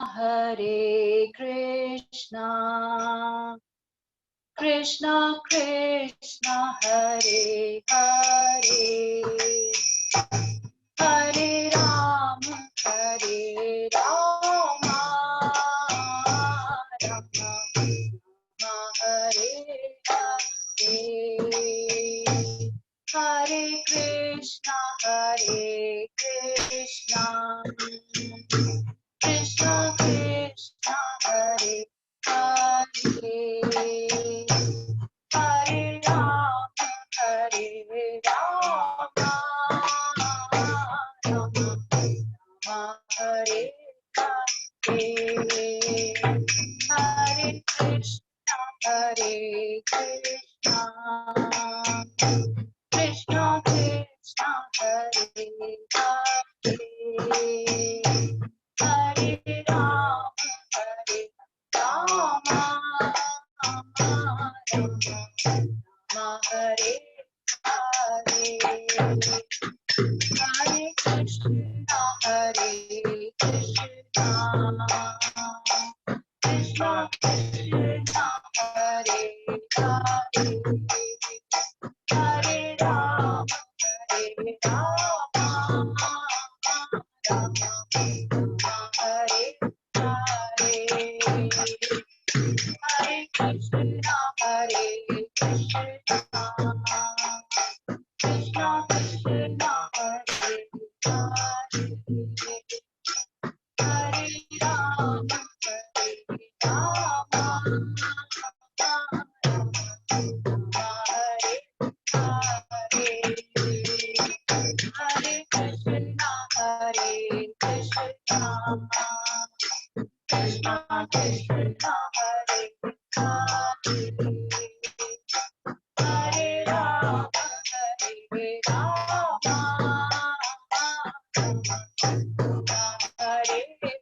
Hare Krishna, Krishna Krishna, Hare Hare, Hare Rama, Hare Rama, Rama Rama, Hare Hare, Hare Krishna, Hare Krishna, Krishna Krishna, Hare Hare, Hare Rama, Hare Rama, Rama Rama, Hare Hare, Hare Krishna, Hare Krishna, Krishna Krishna, Hare Hare, Hare Rama, Hare Rama, Rama Rama, Hare Hare, Hare Krishna, Hare Krishna, Krishna Krishna, Hare Hare, Hare Rama, Hare Rama, Rama Rama, Hare Hare, Hare Krishna, Hare Krishna, Krishna Krishna, Hare Hare, Hare Rama, Hare Rama, Hare Hare, Hare Krishna, Hare Krishna, Krishna Krishna, Hare Hare, Hare Rama, Hare Rama, Hare Hare, Hare Krishna, Hare Krishna, Krishna Krishna, Hare Hare, Hare Rama, Hare Rama, Hare Hare, Hare Krishna, Hare Krishna, Krishna Krishna, Hare Hare, Hare Rama, Hare Rama, Rama Rama, Hare Hare,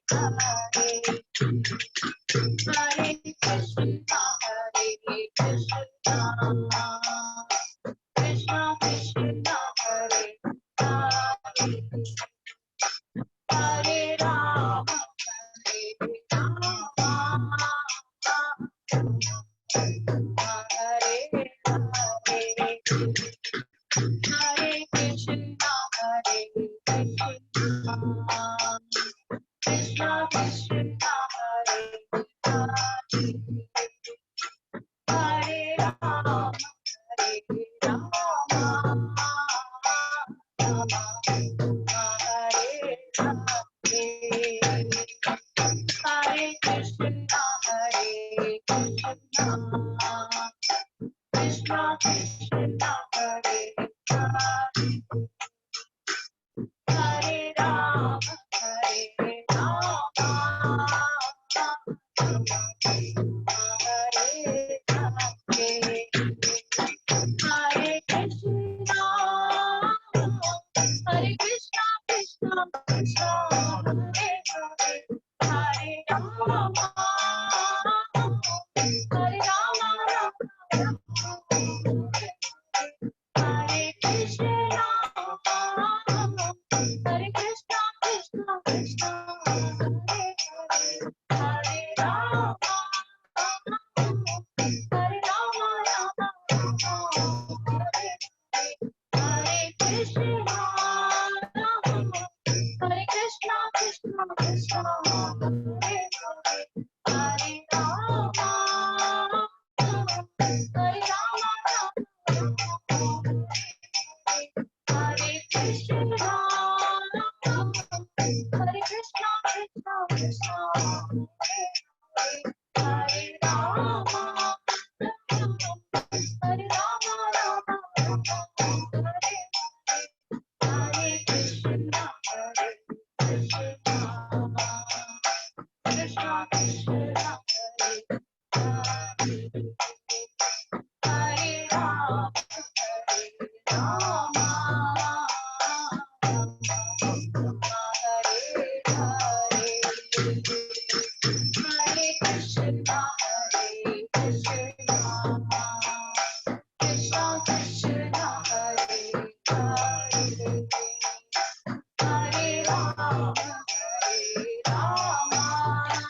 Hare Krishna, Hare Krishna, Krishna Krishna, Hare Hare, Hare Rama, Hare Rama, Rama Rama, Hare Hare, Hare Krishna, Hare Krishna, Krishna Krishna, Hare Hare, Hare Rama, Hare Rama, Rama Rama, Hare Krishna, Hare Krishna, Krishna Krishna, Hare Hare, Hare Rama, Hare Rama, Rama Rama, Hare Hare, Hare Krishna, Hare Krishna, Krishna Krishna, Hare Hare, Hare Rama, Hare Rama, Rama Rama, Hare Krishna, Hare Krishna, Krishna Krishna, Hare Hare, Hare Rama, Hare Rama, Rama Rama, Hare Hare, Hare Krishna, Hare Krishna, Krishna Krishna, Hare Hare, Hare Rama, Hare Rama, Rama Rama, Hare Hare, Hare Krishna, Hare Krishna, Krishna Krishna, Hare Hare, Hare Rama, Hare Rama,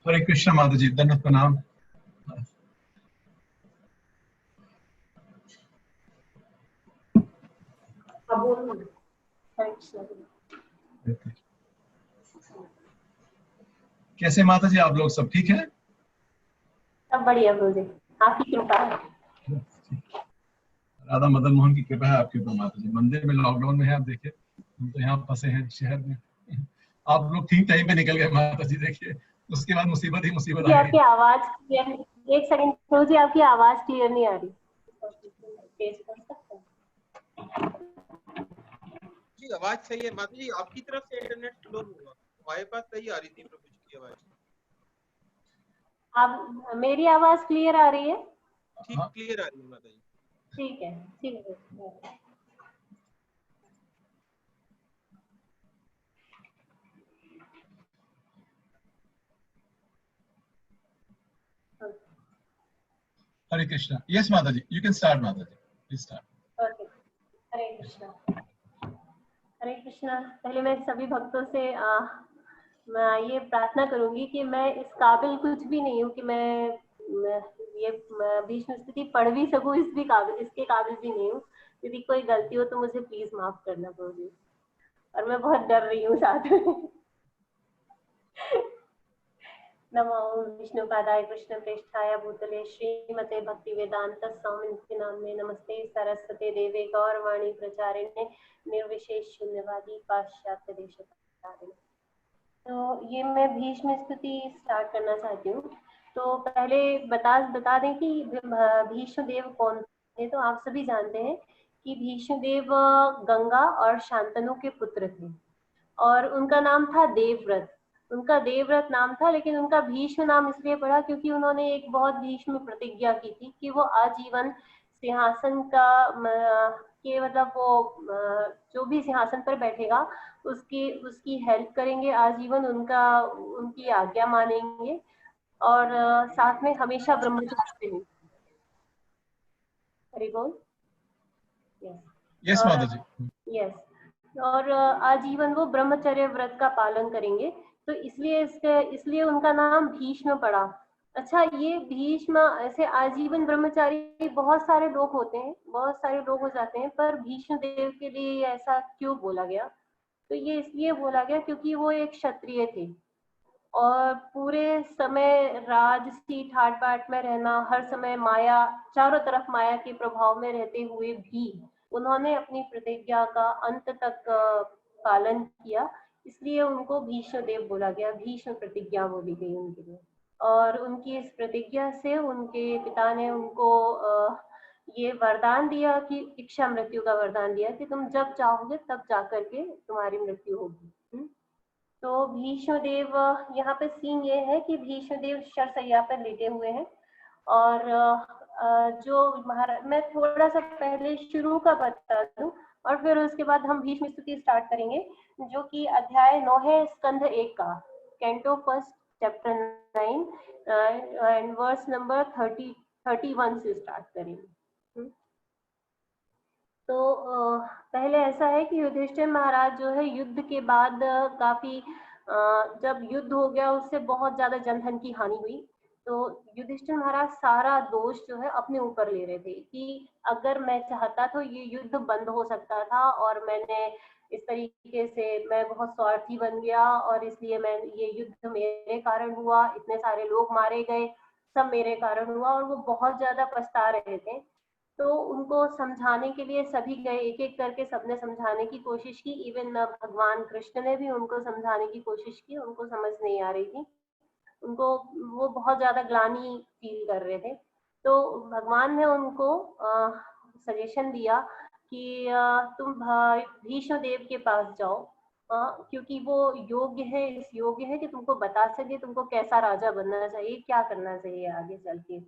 हरे कृष्ण माता जी, दंडवत प्रणाम। कैसे माता जी, आप लोग सब ठीक है? सब बढ़िया प्रभु जी, आपकी कृपा है। राधा मदन मोहन की कृपा है, आपके ऊपर माता जी। मंदिर में लॉकडाउन में है, आप देखिए, हम तो यहाँ फंसे हैं शहर में। आप लोग ठीक टाइम पे निकल गए माता जी, देखिए उसके बाद मुसीबत ही मुसीबत आ गई। आपकी आवाज क्लियर, एक सेकंड प्रभु जी, आपकी आवाज क्लियर नहीं आ रही। जी आवाज सही है माता जी, आपकी तरफ से इंटरनेट स्लो होगा, हमारे पास सही आ रही थी प्रभु जी की आवाज। आप, मेरी आवाज क्लियर आ रही है? ठीक क्लियर आ रही है माता जी। ठीक है, ठीक है। हरे कृष्णा। यस माता जी, यू कैन स्टार्ट माता जी, प्लीज स्टार्ट। ओके, हरे कृष्णा। हरे कृष्णा। पहले मैं सभी भक्तों से मैं ये प्रार्थना करूंगी कि मैं इस काबिल कुछ भी नहीं हूँ कि मैं ये भीष्म स्तुति पढ़ भी सकूं, इसके काबिल भी नहीं हूँ। यदि कोई गलती हो तो मुझे प्लीज माफ करना प्रभु, और मैं बहुत डर रही हूँ साथ में। नमो विष्णुपादाय कृष्ण प्रेष्ठाय भूतले श्रीमते भक्ति वेदांत स्वामी नाम्ने नमस्ते सरस्वते देवे गौरवाणी प्रचारिणे निर्विशेष शून्यवादी पाश्चात्य देशकारिणे। तो ये मैं भीष्म स्तुति स्टार्ट करना चाहती हूँ। तो पहले बता दें कि भीष्म देव कौन थे। तो आप सभी जानते हैं कि भीष्म देव गंगा और शांतनु के पुत्र थे और उनका नाम था देवव्रत। उनका देवव्रत नाम था, लेकिन उनका भीष्म नाम इसलिए पड़ा क्योंकि उन्होंने एक बहुत भीष्म प्रतिज्ञा की थी कि वो आजीवन सिंहासन का के मतलब वो जो भी सिंहासन पर बैठेगा उसकी हेल्प करेंगे आजीवन, उनकी आज्ञा मानेंगे और साथ में हमेशा ब्रह्मचर्य रहेंगे। हरि बोल। यस माता जी। यस, और आजीवन वो ब्रह्मचर्य व्रत का पालन करेंगे, तो इसलिए उनका नाम भीष्म पड़ा। अच्छा, ये भीष्म ऐसे आजीवन ब्रह्मचारी बहुत सारे लोग होते हैं, बहुत सारे लोग हो जाते हैं, पर भीष्म देव के लिए ऐसा क्यों बोला गया? तो ये इसलिए बोला गया क्योंकि वो एक क्षत्रिय थे और पूरे समय राजसी ठाट बाट में रहना, हर समय माया, चारों तरफ माया के प्रभाव में रहते हुए भी उन्होंने अपनी प्रतिज्ञा का अंत तक पालन किया, इसलिए उनको भीष्म देव बोला गया, भीष्म प्रतिज्ञा बोली गई उनके लिए। और उनकी इस प्रतिज्ञा से उनके पिता ने उनको ये वरदान दिया कि इच्छा मृत्यु का वरदान दिया कि तुम जब चाहोगे तब जाकर के तुम्हारी मृत्यु होगी। तो भीष्म देव, यहाँ पे सीन ये है कि भीष्म देव शरशैया पर लेटे हुए हैं और मैं थोड़ा सा पहले शुरू का बता दूं और फिर उसके बाद हम भीष्म स्तुति स्टार्ट करेंगे, जो कि अध्याय 9 है, स्कंध 1 का, canto first chapter 9 and verse number 31 से स्टार्ट करेंगे। तो पहले ऐसा है कि युधिष्ठिर महाराज जो है युद्ध के बाद काफी जब युद्ध हो गया उससे बहुत ज्यादा जनधन की हानि हुई, तो युधिष्ठिर महाराज सारा दोष जो है अपने ऊपर ले रहे थे कि अगर मैं चाहता तो ये युद्ध बंद हो सकता था और मैंने इस तरीके से मैं बहुत स्वार्थी बन गया और इसलिए मैं ये युद्ध मेरे कारण हुआ, इतने सारे लोग मारे गए, सब मेरे कारण हुआ, और वो बहुत ज्यादा पछता रहे थे। तो उनको समझाने के लिए सभी गए, एक एक करके सबने समझाने की कोशिश की, इवन भगवान कृष्ण ने भी उनको समझाने की कोशिश की, उनको समझ नहीं आ रही थी, उनको वो बहुत ज्यादा ग्लानि फील कर रहे थे। तो भगवान ने उनको सजेशन दिया कि तुम भीष्म देव के पास जाओ, क्योंकि वो इस योग्य है कि तुमको बता सके तुमको कैसा राजा बनना चाहिए, क्या करना चाहिए आगे चल के।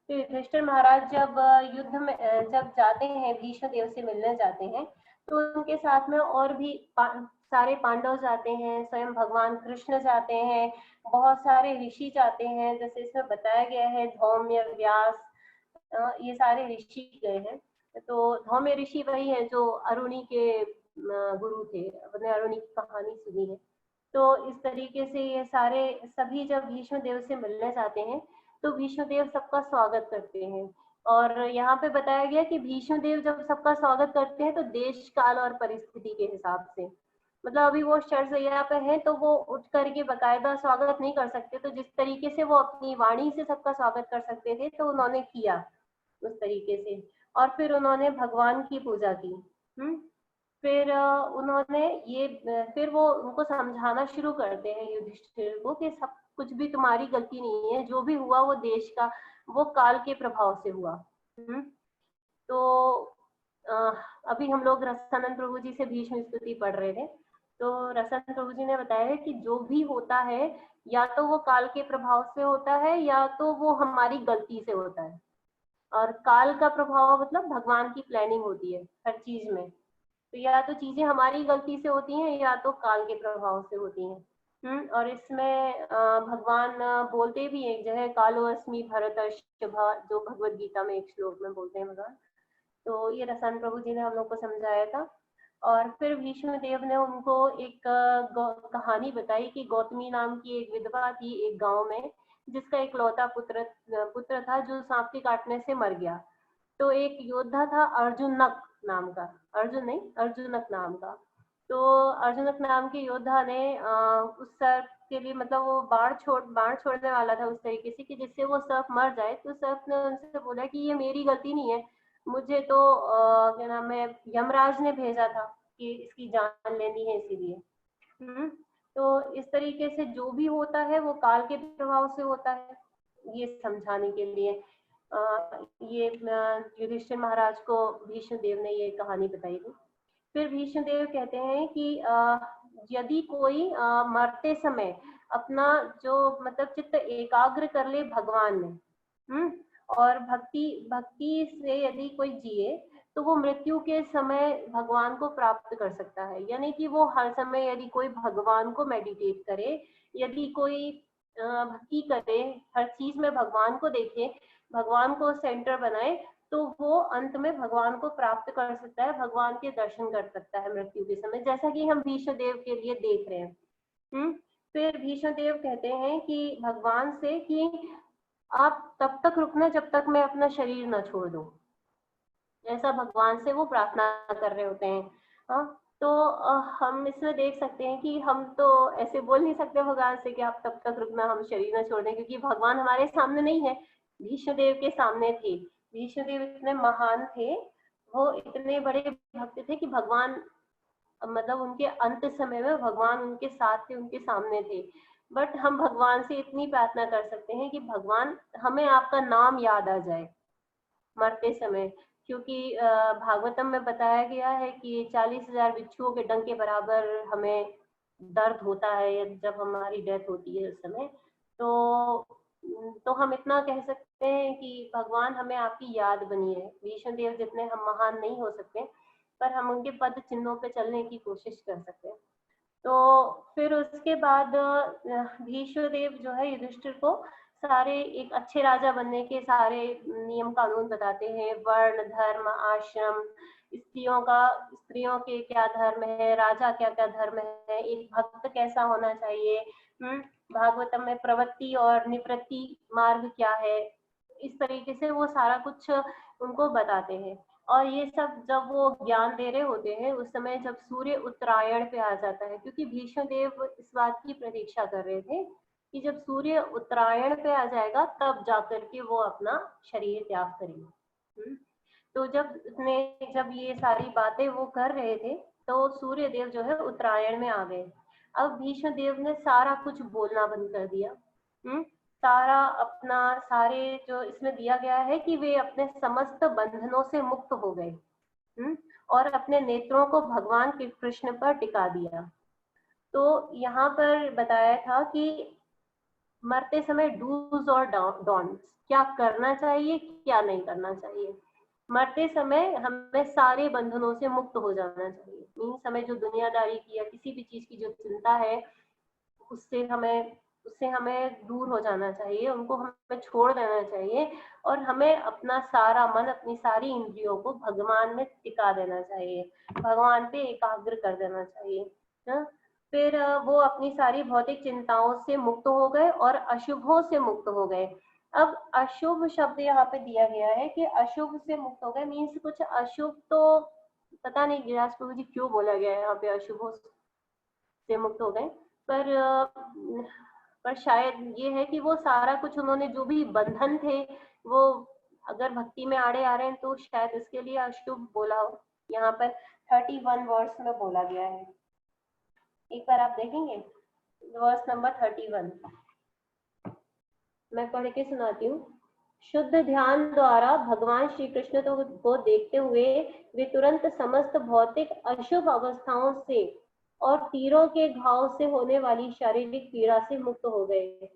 तो युधिष्ठिर महाराज जब युद्ध में जब जाते हैं, भीष्म देव से मिलने जाते हैं, तो उनके साथ में और भी सारे पांडव जाते हैं, स्वयं भगवान कृष्ण जाते हैं, बहुत सारे ऋषि जाते हैं, जैसे इसमें बताया गया है धौम्य, व्यास, ये सारे ऋषि गए हैं। तो धौम्य ऋषि वही है जो अरुणी के गुरु थे, अपने अरुणी की कहानी सुनी है। तो इस तरीके से ये सारे सभी जब भीष्म देव से मिलने जाते हैं तो भीष्म देव सबका स्वागत करते हैं। और यहाँ पे बताया गया कि भीष्म देव जब सबका स्वागत करते हैं तो देश काल और परिस्थिति के हिसाब से, मतलब अभी वो शरशैया पे हैं तो वो उठ करके बकायदा स्वागत नहीं कर सकते, तो जिस तरीके से वो अपनी वाणी से सबका स्वागत कर सकते थे तो उन्होंने किया उस तरीके से, और फिर उन्होंने भगवान की पूजा की। फिर फिर वो उनको समझाना शुरू करते हैं युधिष्ठिर को कि सब कुछ भी तुम्हारी गलती नहीं है, जो भी हुआ वो देश का, वो काल के प्रभाव से हुआ। तो अभी हम लोग रसानंद प्रभु जी से भीष्म स्तुति पढ़ रहे थे, तो रसानंद प्रभु जी ने बताया है कि जो भी होता है या तो वो काल के प्रभाव से होता है या तो वो हमारी गलती से होता है, और काल का प्रभाव मतलब भगवान की प्लानिंग होती है हर चीज में, तो या तो चीजें हमारी गलती से होती हैं या तो काल के प्रभाव से होती हैं। और इसमें भगवान बोलते भी एक जगह कालो अस्मि भरतर्षभा, जो भगवत गीता में एक श्लोक में बोलते हैं भगवान। तो ये रसन प्रभु जी ने हम लोग को समझाया था। और फिर भीष्म देव ने उनको एक कहानी बताई कि गौतमी नाम की एक विधवा थी एक गांव में, जिसका एक लौता पुत्र था जो सांप के काटने से मर गया। तो एक योद्धा था अर्जुन नक, नाम का, अर्जुन नहीं, अर्जुनक नाम का। तो अर्जुनक नाम के योद्धा ने उस सर्प के लिए, मतलब वो बाण छोड़ने वाला था उस तरीके से कि जिससे वो सर्प मर जाए। तो सर्प ने उनसे बोला कि ये मेरी गलती नहीं है, मुझे तो क्या नाम है, यमराज ने भेजा था कि इसकी जान लेनी है, इसीलिए। तो इस तरीके से जो भी होता है वो काल के प्रभाव से होता है, ये समझाने के लिए ये युधिष्ठिर महाराज को भीष्म देव ने ये कहानी बताई थी। फिर भीष्म देव कहते हैं कि यदि कोई मरते समय अपना जो मतलब चित्त एकाग्र कर ले भगवान में, और भक्ति से यदि कोई जिए तो वो मृत्यु के समय भगवान को प्राप्त कर सकता है। यानी कि वो हर समय यदि कोई भगवान को मेडिटेट करे, यदि कोई भक्ति करे, हर चीज में भगवान को देखे, भगवान को सेंटर बनाए, तो वो अंत में भगवान को प्राप्त कर सकता है, भगवान के दर्शन कर सकता है मृत्यु के समय, जैसा कि हम भीष्म देव के लिए देख रहे हैं। फिर भीष्म देव कहते हैं कि भगवान से कि आप तब तक रुकना जब तक मैं अपना शरीर न छोड़ दूं, ऐसा भगवान से वो प्रार्थना कर रहे होते हैं। हाँ, तो हम इसमें देख सकते हैं कि हम तो ऐसे बोल नहीं सकते भगवान से कि आप तब तक रुकना, हम शरीर न छोड़ दें, क्योंकि भगवान हमारे सामने नहीं है, भीष्म देव के सामने थे। भीष्म देव इतने महान थे, वो इतने बड़े भक्त थे कि भगवान, मतलब उनके अंत समय में भगवान उनके साथ थे, उनके सामने थे। बट हम भगवान से इतनी प्रार्थना कर सकते हैं कि भगवान हमें आपका नाम याद आ जाए मरते समय, क्योंकि भागवतम में बताया गया है कि 40,000 बिच्छुओं के डंक के बराबर हमें दर्द होता है जब हमारी डेथ होती है उस समय। तो हम इतना कह सकते हैं कि भगवान हमें आपकी याद बनी है। भीष्म देव जितने हम महान नहीं हो सकते, पर हम उनके पद चिन्हों पे चलने की कोशिश कर सकते हैं। तो फिर उसके बाद भीष्म देव जो है युधिष्ठिर को सारे एक अच्छे राजा बनने के सारे नियम कानून बताते हैं, वर्ण, धर्म, आश्रम, स्त्रियों के क्या धर्म है, राजा क्या क्या धर्म है, एक भक्त कैसा होना चाहिए। भागवतम में प्रवृत्ति और निवृत्ति मार्ग क्या है, इस तरीके से वो सारा कुछ उनको बताते हैं। और ये सब जब वो ज्ञान दे रहे होते हैं उस समय जब सूर्य उत्तरायण पे आ जाता है, क्योंकि भीष्म देव इस बात की प्रतीक्षा कर रहे थे कि जब सूर्य उत्तरायण पे आ जाएगा तब जाकर के वो अपना शरीर त्याग करेंगे। तो जब ये सारी बातें वो कर रहे थे तो सूर्य देव जो है उत्तरायण में आ गए। अब भीष्म देव ने सारा कुछ बोलना बंद कर दिया। सारे जो इसमें दिया गया है कि वे अपने समस्त बंधनों से मुक्त हो गए और अपने नेत्रों को भगवान के कृष्ण पर टिका दिया। तो यहाँ पर बताया था कि मरते समय डूज और डॉन्ट्स, क्या करना चाहिए क्या नहीं करना चाहिए। मरते समय हमें सारे बंधनों से मुक्त हो जाना चाहिए। मीन्स हमें जो दुनियादारी की या किसी भी चीज की जो चिंता है उससे हमें दूर हो जाना चाहिए, उनको हमें छोड़ देना चाहिए और हमें अपना सारा मन, अपनी सारी इंद्रियों को भगवान में टिका देना चाहिए, भगवान पे एकाग्र कर देना चाहिए। फिर वो अपनी सारी भौतिक चिंताओं से मुक्त हो गए और अशुभों से मुक्त हो गए। अब अशुभ शब्द यहाँ पे दिया गया है कि अशुभ से मुक्त हो गए, मीन्स कुछ अशुभ, तो पता नहीं गिरिराज प्रभु जी क्यों बोला गया है यहाँ पे अशुभों से मुक्त हो गए, पर शायद ये है कि वो सारा कुछ उन्होंने जो भी बंधन थे वो अगर भक्ति में आड़े आ रहे हैं तो शायद इसके लिए अशुभ बोला हो। यहाँ पर 31 वर्स में बोला गया है, एक बार आप देखेंगे वर्स नंबर 31, मैं पढ़ के सुनाती हूँ। शुद्ध ध्यान द्वारा भगवान श्री कृष्ण को देखते हुए वे तुरंत समस्त भौतिक अशुभ अवस्थाओं से और तीरों के घाव से होने वाली शारीरिक पीड़ा से मुक्त हो गए।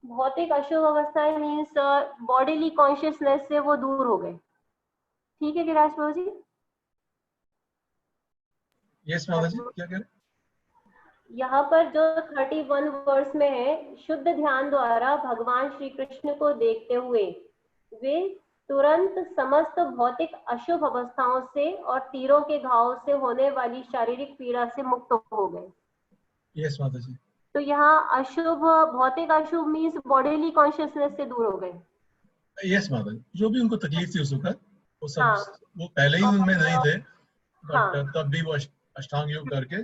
भौतिक अशुभ अवस्थाएं मीन्स बॉडीली कॉन्शियसनेस से वो दूर हो गए। ठीक है गिरिराज प्रभु जी? यस माता जी, क्या कह रहे? यहाँ पर जो 31 वर्ष में है, शुद्ध ध्यान द्वारा भगवान श्री कृष्ण को देखते हुए वे तुरंत समस्त भौतिक अशुभ अवस्थाओं से और तीरों के घाव से होने वाली शारीरिक पीड़ा से मुक्त हो गए। यस माता जी। तो यहाँ अशुभ, भौतिक अशुभ मीन्स बॉडीली कॉन्शियसनेस से दूर हो गए। यस माता जी, जो भी उनको तकलीफ थी उस वक्त वो सब हाँ वो पहले ही उनमें नहीं थे, हाँ बट तब भी वो अष्टांग योग करके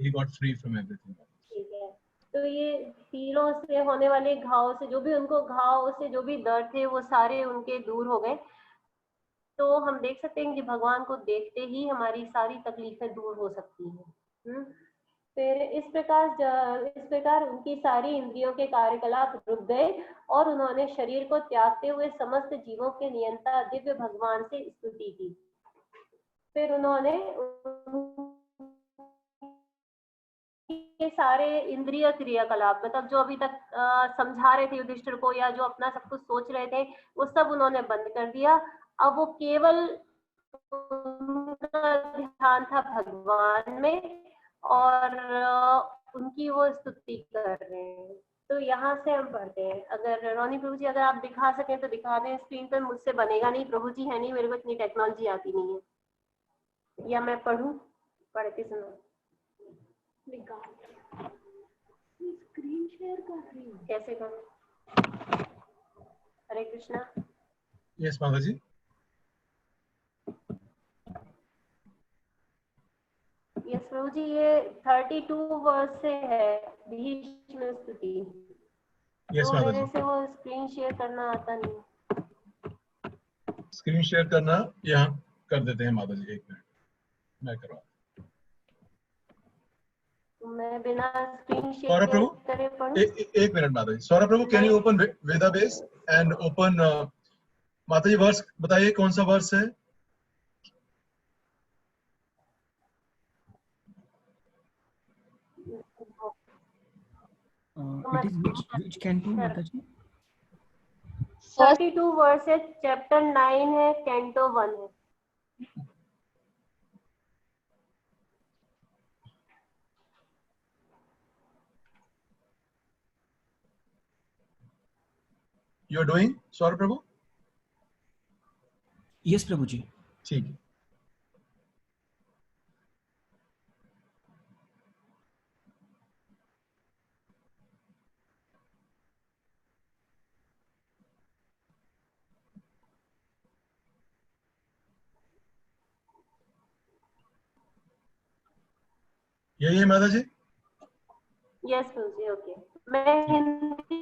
he got free from everything. ठीक है। तो ये तीरों से होने वाले घाव से जो भी उनको घाव से जो भी दर्द थे वो सारे उनके दूर हो गए। तो हम देख सकते हैं कि भगवान को देखते ही हमारी सारी तकलीफें दूर हो सकती हैं। फिर इस प्रकार उनकी सारी इंद्रियों के कार्यकलाप रुक गए और उन्होंने शरीर को त्यागते हुए समस्त जीवों के नियंता दिव्य भगवान से स्तुति की। फिर उन्होंने ये सारे इंद्रिय क्रियाकलाप मतलब जो अभी तक समझा रहे थे युधिष्ठिर को या जो अपना सब कुछ सोच रहे थे वो सब उन्होंने बंद कर दिया। अब वो केवल उनका ध्यान था भगवान में और उनकी वो स्तुति कर रहे हैं। तो यहाँ से हम पढ़ते हैं। अगर रोनी प्रभु जी अगर आप दिखा सकें तो दिखा दें स्क्रीन पर, मुझसे बनेगा नहीं, प्रभु जी है नहीं, मेरे को इतनी टेक्नोलॉजी आती नहीं है। या मैं पढ़ूं, पढ़ के सुनो। स्क्रीन शेयर कर रही हूँ, कैसे करूं? हरे कृष्णा। Yes, Mataji. यस प्रभु जी, ये 32 वर्ष से है भीष्म स्तुति। Yes, तो मेरे Mataji. से वो स्क्रीन शेयर करना आता नहीं। स्क्रीन शेयर करना यहाँ कर देते हैं माताजी, 1 मिनट मैं करवा। मैं बिना स्क्रीन शेयर सौरभ प्रभु करे पढ़ूं? 1 मिनट माताजी। Saurabh Prabhu can you open Vedabase and open माताजी वर्स बताइए कौन सा वर्स है? It is which canto, Mataji? 32 वर्ष है, चैप्टर 9 है, कैंटो 1 है। You are doing, Saurabh Prabhu? Yes, प्रभु जी। ठीक है। यही है माता जी? यस प्रभु जी, ओके। मैं हिंदी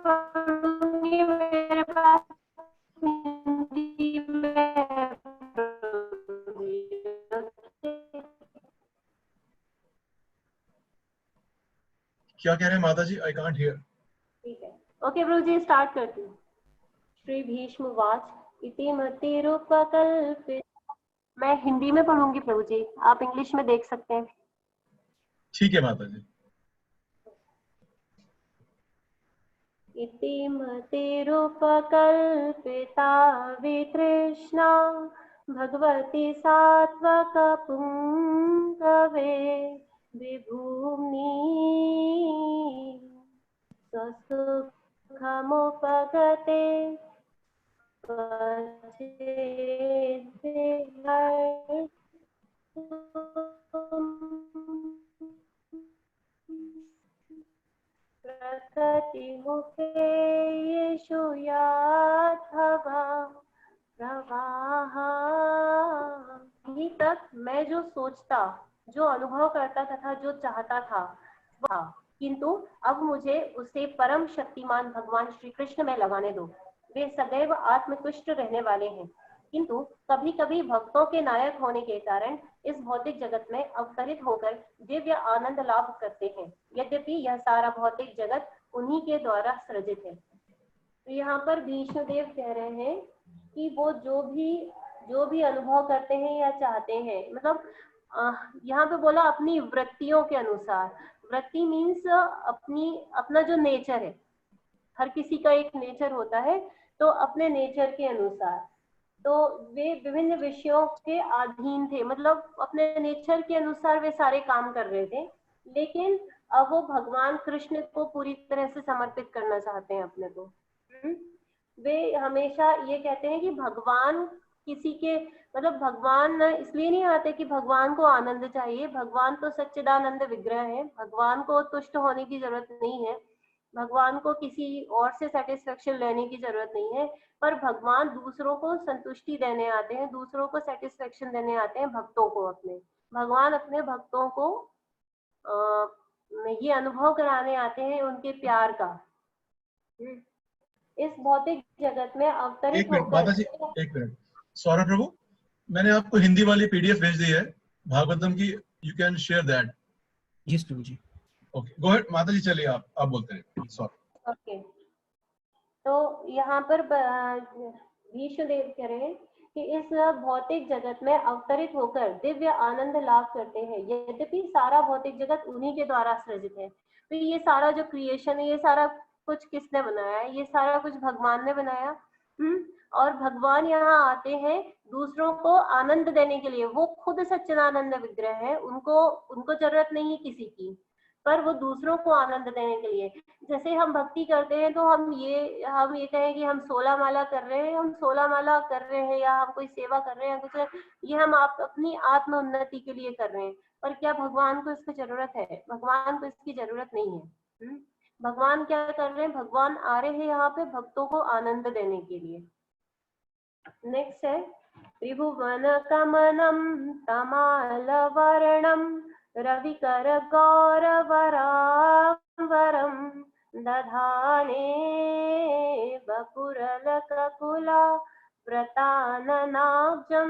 पढ़ूंगी, मेरे पास हिंदी में है प्रभु जी, ओके। क्या कह रहे हैं माता जी? I can't hear. ठीक है, ओके प्रभु जी, स्टार्ट करती हूँ। श्री भीष्मवाच इति मतिरूपकल्पित। मैं हिंदी में पढ़ूंगी प्रभु जी, आप इंग्लिश में देख सकते हैं। ठीक है माता जी। इति मतिरूपकल्पिता वितृष्णा भगवती सात्वक पुंगवे विभूम्नि स्वसुखमुपगते प्रकृतिमुखे येषु याथवा प्रवाह। अभी तक मैं जो सोचता, जो अनुभव करता तथा जो चाहता था वह, किंतु अब मुझे उसे परम शक्तिमान भगवान श्री कृष्ण में लगाने दो। वे सदैव आत्मतुष्ट रहने वाले हैं, किंतु कभी कभी भक्तों के नायक होने के कारण इस भौतिक जगत में अवतरित होकर दिव्य आनंद लाभ करते हैं। यद्यपि यह सारा भौतिक जगत उन्हीं के द्वारा सृजित है। तो यहाँ पर भीष्मदेव कह रहे हैं कि वो जो भी अनुभव करते हैं या चाहते हैं, मतलब यहाँ पे बोला अपनी वृत्तियों के अनुसार। वृत्ति मीन्स अपना जो नेचर है, हर किसी का एक नेचर होता है, तो अपने नेचर के अनुसार तो वे विभिन्न विषयों के अधीन थे, मतलब अपने नेचर के अनुसार वे सारे काम कर रहे थे। लेकिन अब वो भगवान कृष्ण को पूरी तरह से समर्पित करना चाहते हैं अपने को। वे हमेशा ये कहते हैं कि भगवान किसी के, मतलब भगवान इसलिए नहीं आते कि भगवान को आनंद चाहिए, भगवान तो सच्चिदानंद विग्रह है, भगवान को तुष्ट होने की जरूरत नहीं है। भगवान को किसी और से सेटिस्फेक्शन लेने की जरूरत नहीं है, पर भगवान दूसरों को संतुष्टि देने आते हैं, दूसरों को सेटिस्फेक्शन देने आते हैं, भक्तों को अपने। भगवान अपने भक्तों को ये अनुभव कराने आते हैं उनके प्यार का। इस भौतिक जगत में अवतरित एक मिनट होकर। माता जी, एक मिनट। सौरभ प्रभु, मैंने आपको हिंदी वाली पीडीएफ भेज दी है भागवतम की, you can share that. Yes प्रभु जी। ओके, गो अहेड माता जी, चलिए आप बोलते हैं। सॉरी। ओके, तो यहाँ पर भीष्मदेव कह रहे हैं कि इस भौतिक जगत में अवतरित होकर दिव्य आनंद लाभ करते हैं। यद्यपि सारा भौतिक जगत उन्हीं के द्वारा सृजित है, तो ये सारा जो क्रिएशन है, ये सारा कुछ किसने बनाया है? ये सारा कुछ भगवान ने बनाया। और भगवान यहाँ आते हैं दूसरों को आनंद देने के लिए। वो खुद सच्चिदानंद विग्रह है, उनको जरूरत नहीं है किसी की, पर वो दूसरों को आनंद देने के लिए। जैसे हम भक्ति करते हैं तो हम ये कहें कि हम 16 माला कर रहे हैं, हम 16 माला कर रहे हैं, या हम कोई सेवा कर रहे हैं कुछ, ये हम अपनी आत्म उन्नति के लिए कर रहे हैं। पर क्या भगवान को इसकी जरूरत है? भगवान को इसकी जरूरत नहीं है। भगवान क्या कर रहे हैं? भगवान आ रहे हैं यहाँ पे भक्तों को आनंद देने के लिए। नेक्स्ट है त्रिभुवन कमनम तमालवर्णम रविकर गौरवराम्बरम दधाने वपुरलककुला व्रताननाब्जं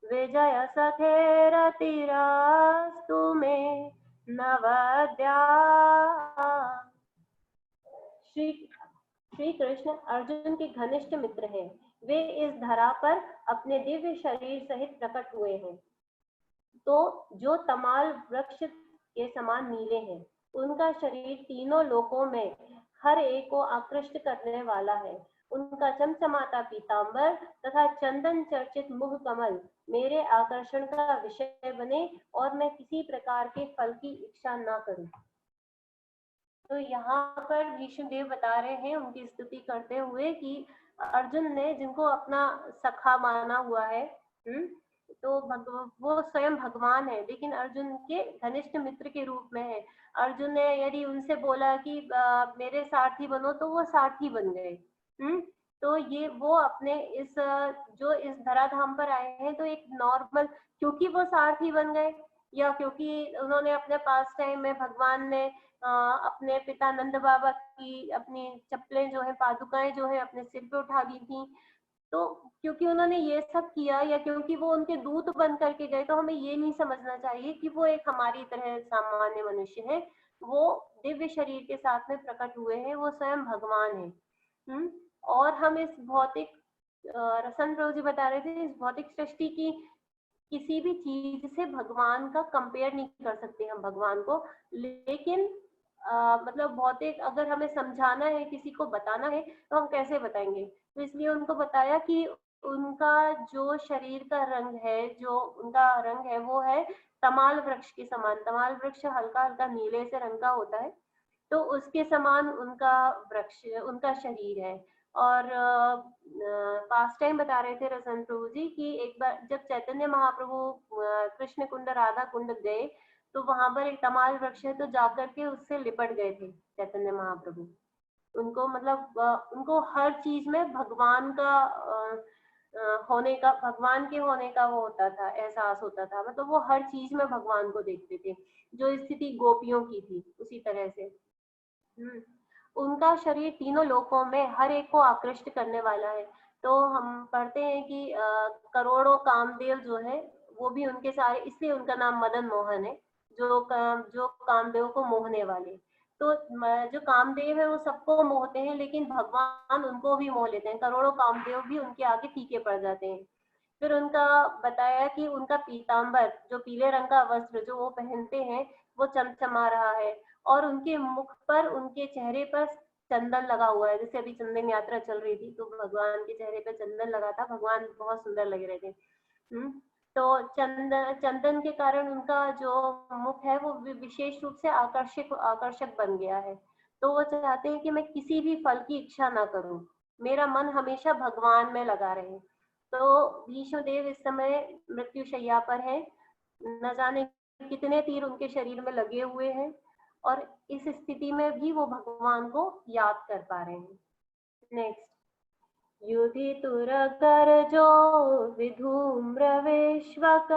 विजय सखेरतिरास्तु मे नवद्या। श्री कृष्ण अर्जुन के घनिष्ठ मित्र हैं। वे इस धरा पर अपने दिव्य शरीर सहित प्रकट हुए हैं, तो जो तमाल वृक्ष के समान नीले हैं। उनका शरीर तीनों लोकों में हर एक को आकृष्ट करने वाला है। उनका चमचमाता पीतांबर तथा चंदन चर्चित मुख कमल मेरे आकर्षण का विषय बने और मैं किसी प्रकार के फल की इच्छा न करूं। तो यहाँ पर भीष्मदेव बता रहे हैं उनकी स्तुति करते हुए कि अर्जुन ने जिनको अपना सखा माना हुआ है, तो वो स्वयं भगवान है, लेकिन अर्जुन के घनिष्ठ मित्र के रूप में है। अर्जुन ने यदि उनसे बोला कि मेरे सारथी बनो, तो वो सारथी बन गए। तो ये वो अपने इस धराधाम पर आए हैं, तो एक नॉर्मल, क्योंकि वो सारथी बन गए या क्योंकि उन्होंने अपने पास टाइम में भगवान ने अपने पिता नंद बाबा की अपनी चप्पलें जो है, पादुकाएं जो है अपने सिर पे उठा ली थी, तो क्योंकि उन्होंने ये सब किया या क्योंकि वो उनके दूत बन करके गए, तो हमें ये नहीं समझना चाहिए कि वो एक हमारी तरह सामान्य मनुष्य है। वो दिव्य शरीर के साथ में प्रकट हुए हैं, वो स्वयं भगवान है। और हम इस भौतिक रसन प्रभु जी बता रहे थे, इस भौतिक सृष्टि की किसी भी चीज से भगवान का कंपेयर नहीं कर सकते हम भगवान को, लेकिन मतलब भौतिक अगर हमें समझाना है, किसी को बताना है, तो हम कैसे बताएंगे? तो इसलिए उनको बताया कि उनका जो शरीर का रंग है, जो उनका रंग है, वो है तमाल वृक्ष के समान। तमाल वृक्ष हल्का हल्का नीले से रंग का होता है, तो उसके समान उनका वृक्ष, उनका शरीर है। और पास्ट टाइम बता रहे थे रसन प्रभु जी कि एक बार जब चैतन्य महाप्रभु कृष्ण कुंड राधा कुंड गए, तो वहां पर एक तमाल वृक्ष है, तो जाकर के उससे लिपट गए थे चैतन्य महाप्रभु। उनको मतलब उनको हर चीज में भगवान का होने का, भगवान के होने का वो होता था, एहसास होता था। मतलब वो हर चीज में भगवान को देखते थे। जो स्थिति गोपियों की थी उसी तरह से उनका शरीर तीनों लोकों में हर एक को आकृष्ट करने वाला है। तो हम पढ़ते हैं कि करोड़ों कामदेव जो है वो भी उनके सारे, इसलिए उनका नाम मदन मोहन है, जो कामदेव को मोहने वाले। तो जो कामदेव है वो सबको मोहते हैं, लेकिन भगवान उनको भी मोह लेते हैं। करोड़ों कामदेव भी उनके आगे फीके पड़ जाते हैं। फिर उनका बताया कि उनका पीतांबर, जो पीले रंग का वस्त्र जो वो पहनते हैं, वो चमचमा रहा है, और उनके मुख पर, उनके चेहरे पर चंदन लगा हुआ है। जैसे अभी चंदन यात्रा चल रही थी, तो भगवान के चेहरे पर चंदन लगा था, भगवान बहुत सुंदर लग रहे थे। तो चंदन के कारण उनका जो मुख है वो विशेष रूप से आकर्षक बन गया है। तो वो चाहते हैं कि मैं किसी भी फल की इच्छा ना करूं, मेरा मन हमेशा भगवान में लगा रहे। तो भीष्मदेव इस समय मृत्यु शैया पर है, न जाने कितने तीर उनके शरीर में लगे हुए हैं, और इस स्थिति में भी वो भगवान को याद कर पा रहे हैं। नेक्स्ट, युधितुरगर्जो विधूम्रवेश्वक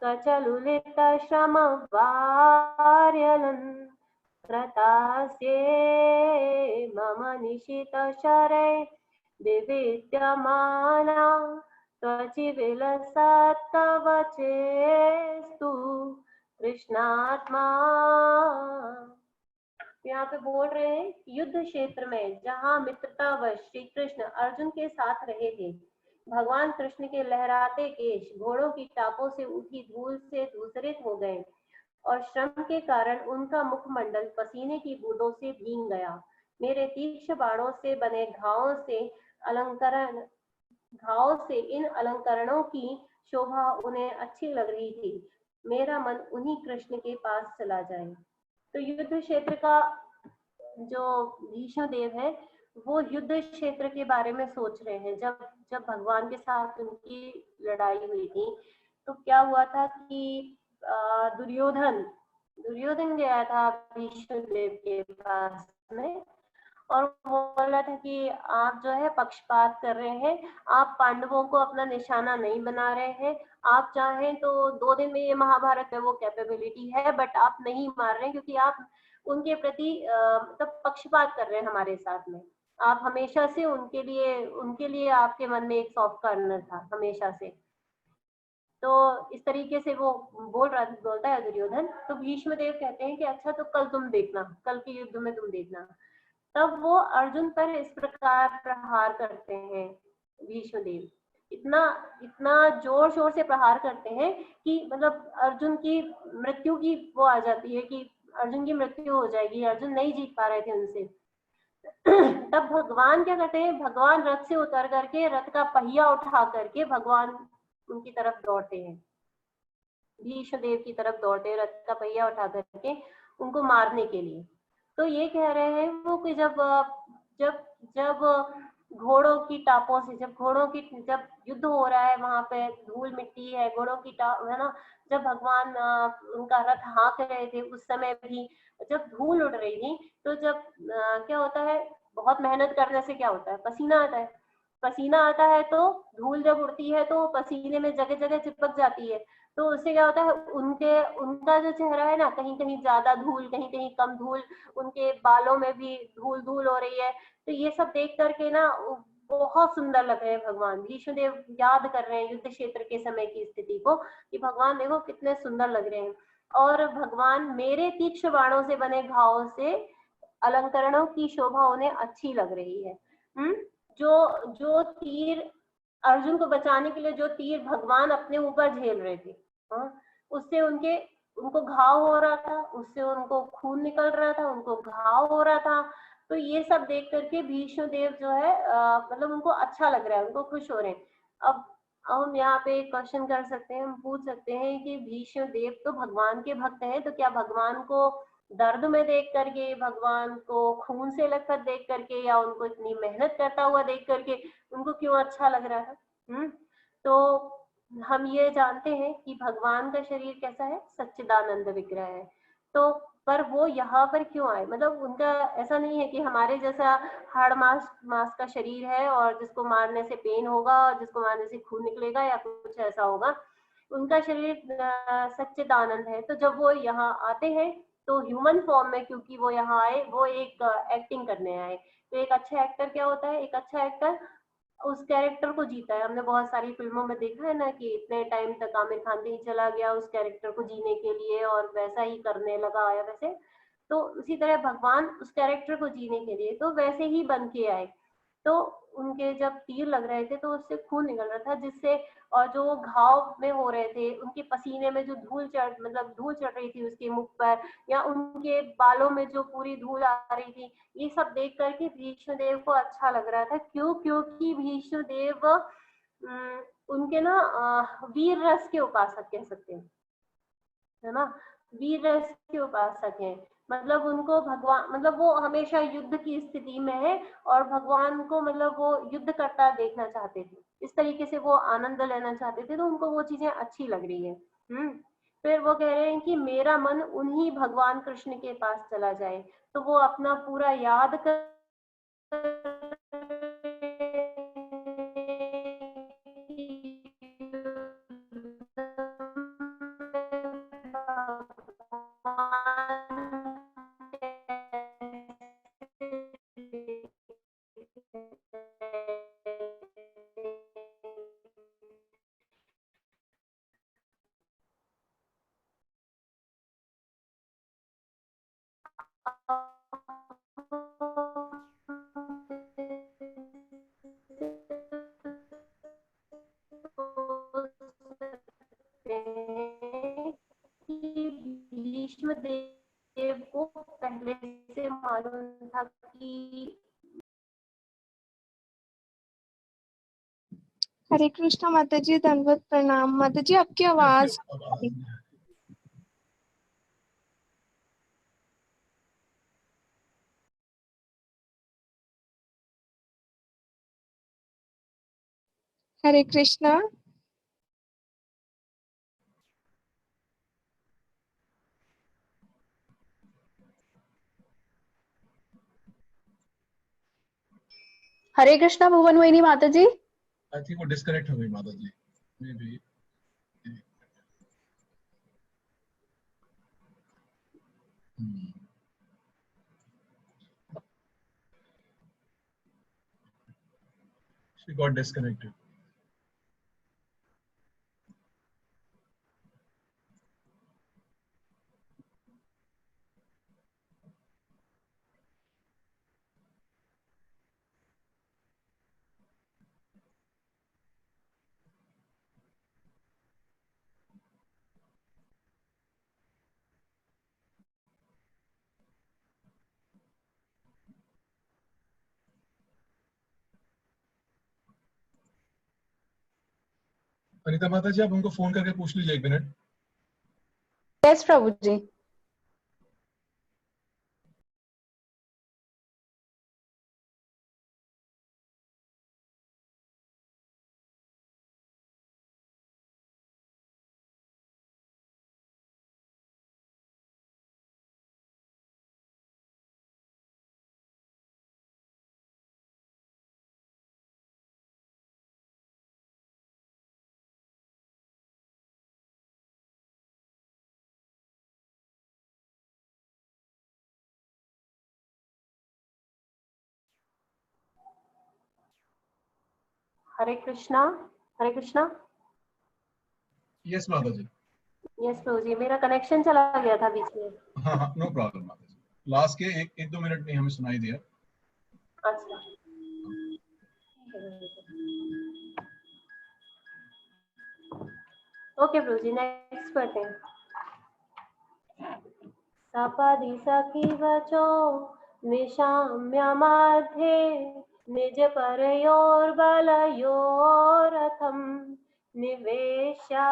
कचलुलित श्रम वार्यलन् क्रतास्ये मम निशित शरै विविद्यमाना त्वचिविलसत्कवचेस्तु कृष्णात्मा। यहाँ पे बोल रहे हैं युद्ध क्षेत्र में जहाँ मित्रतावश श्री कृष्ण अर्जुन के साथ रहे थे, भगवान कृष्ण के लहराते केश घोड़ों की टापों से उठी धूल से धूसरित हो गए और श्रम के कारण उनका मुखमंडल पसीने की बूंदों से भीग गया। मेरे तीक्ष्ण बाणों से बने घावों से इन अलंकरणों की शोभा उन्हें अच्छी लग रही थी। मेरा मन उन्हीं कृष्ण के पास चला जाए। तो युद्ध क्षेत्र का जो भीष्म देव है वो युद्ध क्षेत्र के बारे में सोच रहे हैं। जब भगवान के साथ उनकी लड़ाई हुई थी तो क्या हुआ था कि दुर्योधन गया था भीष्म देव के पास में और बोल रहा था कि आप जो है पक्षपात कर रहे हैं, आप पांडवों को अपना निशाना नहीं बना रहे हैं, आप चाहें तो 2 दिन में ये महाभारत में वो कैपेबिलिटी है, बट आप नहीं मार रहे हैं क्योंकि आप उनके प्रति मतलब पक्षपात कर रहे हैं हमारे साथ में। आप हमेशा से उनके लिए आपके मन में एक सॉफ्ट कॉर्नर था हमेशा से। तो इस तरीके से वो बोलता है दुर्योधन। तो भीष्म देव कहते हैं कि अच्छा तो कल तुम देखना, कल के युद्ध में तुम देखना। तब वो अर्जुन पर इस प्रकार प्रहार करते हैं भीष्म देव, इतना जोर शोर से प्रहार करते हैं कि मतलब अर्जुन की मृत्यु की वो आ जाती है कि अर्जुन की मृत्यु हो जाएगी, अर्जुन नहीं जीत पा रहे थे उनसे। तब भगवान क्या करते हैं, भगवान रथ से उतर करके रथ का पहिया उठा करके भगवान उनकी तरफ दौड़ते हैं, भीष्म देव की तरफ दौड़ते हैं रथ का पहिया उठा करके उनको मारने के लिए। तो ये कह रहे हैं वो कि जब घोड़ों की टापों से जब युद्ध हो रहा है, वहां पे धूल मिट्टी है, घोड़ों की टाप है ना, जब भगवान उनका रथ हाँक रहे थे उस समय भी जब धूल उड़ रही थी तो जब क्या होता है, बहुत मेहनत करने से क्या होता है, पसीना आता है तो धूल जब उड़ती है तो पसीने में जगह जगह चिपक जाती है। तो उससे क्या होता है, उनका जो चेहरा है ना, कहीं कहीं ज्यादा धूल, कहीं कहीं कम धूल, उनके बालों में भी धूल हो रही है। तो ये सब देख करके ना बहुत सुंदर लग रहे हैं भगवान। भीष्म देव याद कर रहे हैं युद्ध क्षेत्र के समय की स्थिति को कि भगवान देखो कितने सुंदर लग रहे हैं। और भगवान मेरे तीक्ष्ण बाणों से बने घावों से अलंकरणों की शोभा उन्हें अच्छी लग रही है। जो तीर अर्जुन को बचाने के लिए जो तीर भगवान अपने ऊपर झेल रहे थे, उससे उनको घाव हो रहा था, उससे उनको खून निकल रहा था, उनको घाव हो रहा था। तो ये सब देख करके भीष्म देव जो है मतलब उनको अच्छा लग रहा है, उनको खुश हो रहे हैं। अब हम यहाँ पे एक क्वेश्चन कर सकते हैं, हम पूछ सकते हैं कि भीष्म देव तो भगवान के भक्त हैं, तो क्या भगवान को दर्द में देख करके, भगवान को खून से लथपथ देख करके, या उनको इतनी मेहनत करता हुआ देख करके उनको क्यों अच्छा लग रहा था? तो हम ये जानते हैं कि भगवान का शरीर कैसा है, सच्चिदानंद विग्रह है। तो पर वो यहाँ पर क्यों आए, मतलब उनका ऐसा नहीं है कि हमारे जैसा हाड़ मांस का शरीर है और जिसको मारने से पेन होगा और जिसको मारने से खून निकलेगा या कुछ ऐसा होगा। उनका शरीर सच्चिदानंद है। तो जब वो यहाँ आते हैं तो ह्यूमन फॉर्म में, क्योंकि वो यहाँ आए, वो एक एक्टिंग करने आए। तो एक अच्छा एक्टर क्या होता है, एक अच्छा एक्टर उस कैरेक्टर को जीता है। हमने बहुत सारी फिल्मों में देखा है ना कि इतने टाइम तक आमिर खान भी चला गया उस कैरेक्टर को जीने के लिए और वैसा ही करने लगा आया वैसे। तो उसी तरह भगवान उस कैरेक्टर को जीने के लिए तो वैसे ही बन के आए। तो उनके जब तीर लग रहे थे तो उससे खून निकल रहा था, जिससे और जो घाव में हो रहे थे, उनके पसीने में जो धूल चढ़ रही थी उसके मुख पर, या उनके बालों में जो पूरी धूल आ रही थी, ये सब देख करके भीष्म देव को अच्छा लग रहा था। क्योंकि भीष्म देव उनके ना वीर रस के उपासक कह सकते हैं, है ना, वीर रस के उपासक हैं। मतलब उनको भगवान, मतलब वो हमेशा युद्ध की स्थिति में है और भगवान को मतलब वो युद्ध करता देखना चाहते थे, इस तरीके से वो आनंद लेना चाहते थे, तो उनको वो चीजें अच्छी लग रही है। फिर वो कह रहे हैं कि मेरा मन उन्हीं भगवान कृष्ण के पास चला जाए। तो वो अपना पूरा याद कर भीष्म देव को पहले से मालूम था कि हरे कृष्णा माता जी, दंडवत प्रणाम। माता जी आपकी आवाज हरे कृष्णा। हरे कृष्णा भुवन मोहिनी माता जी। आई थिंक वो डिस्कनेक्ट हो गई माता जी, maybe. She got disconnected. Anita माता जी, आप उनको फोन करके पूछ लीजिए 1 मिनट। यस प्रभु जी। हरे कृष्णा। हरे कृष्णा। यस माता जी। यस प्रभु जी, मेरा कनेक्शन चला गया था बीच में। हाँ हाँ, नो प्रॉब्लम माता जी। लास्ट के 1-2 मिनट में हमें सुनाई दिया। अच्छा, ओके प्रभु जी, नेक्स्ट पढ़ते हैं। सपदि सखी वचो निशाम्यमध्ये निज परयोर्बलयोरथं निवेश्या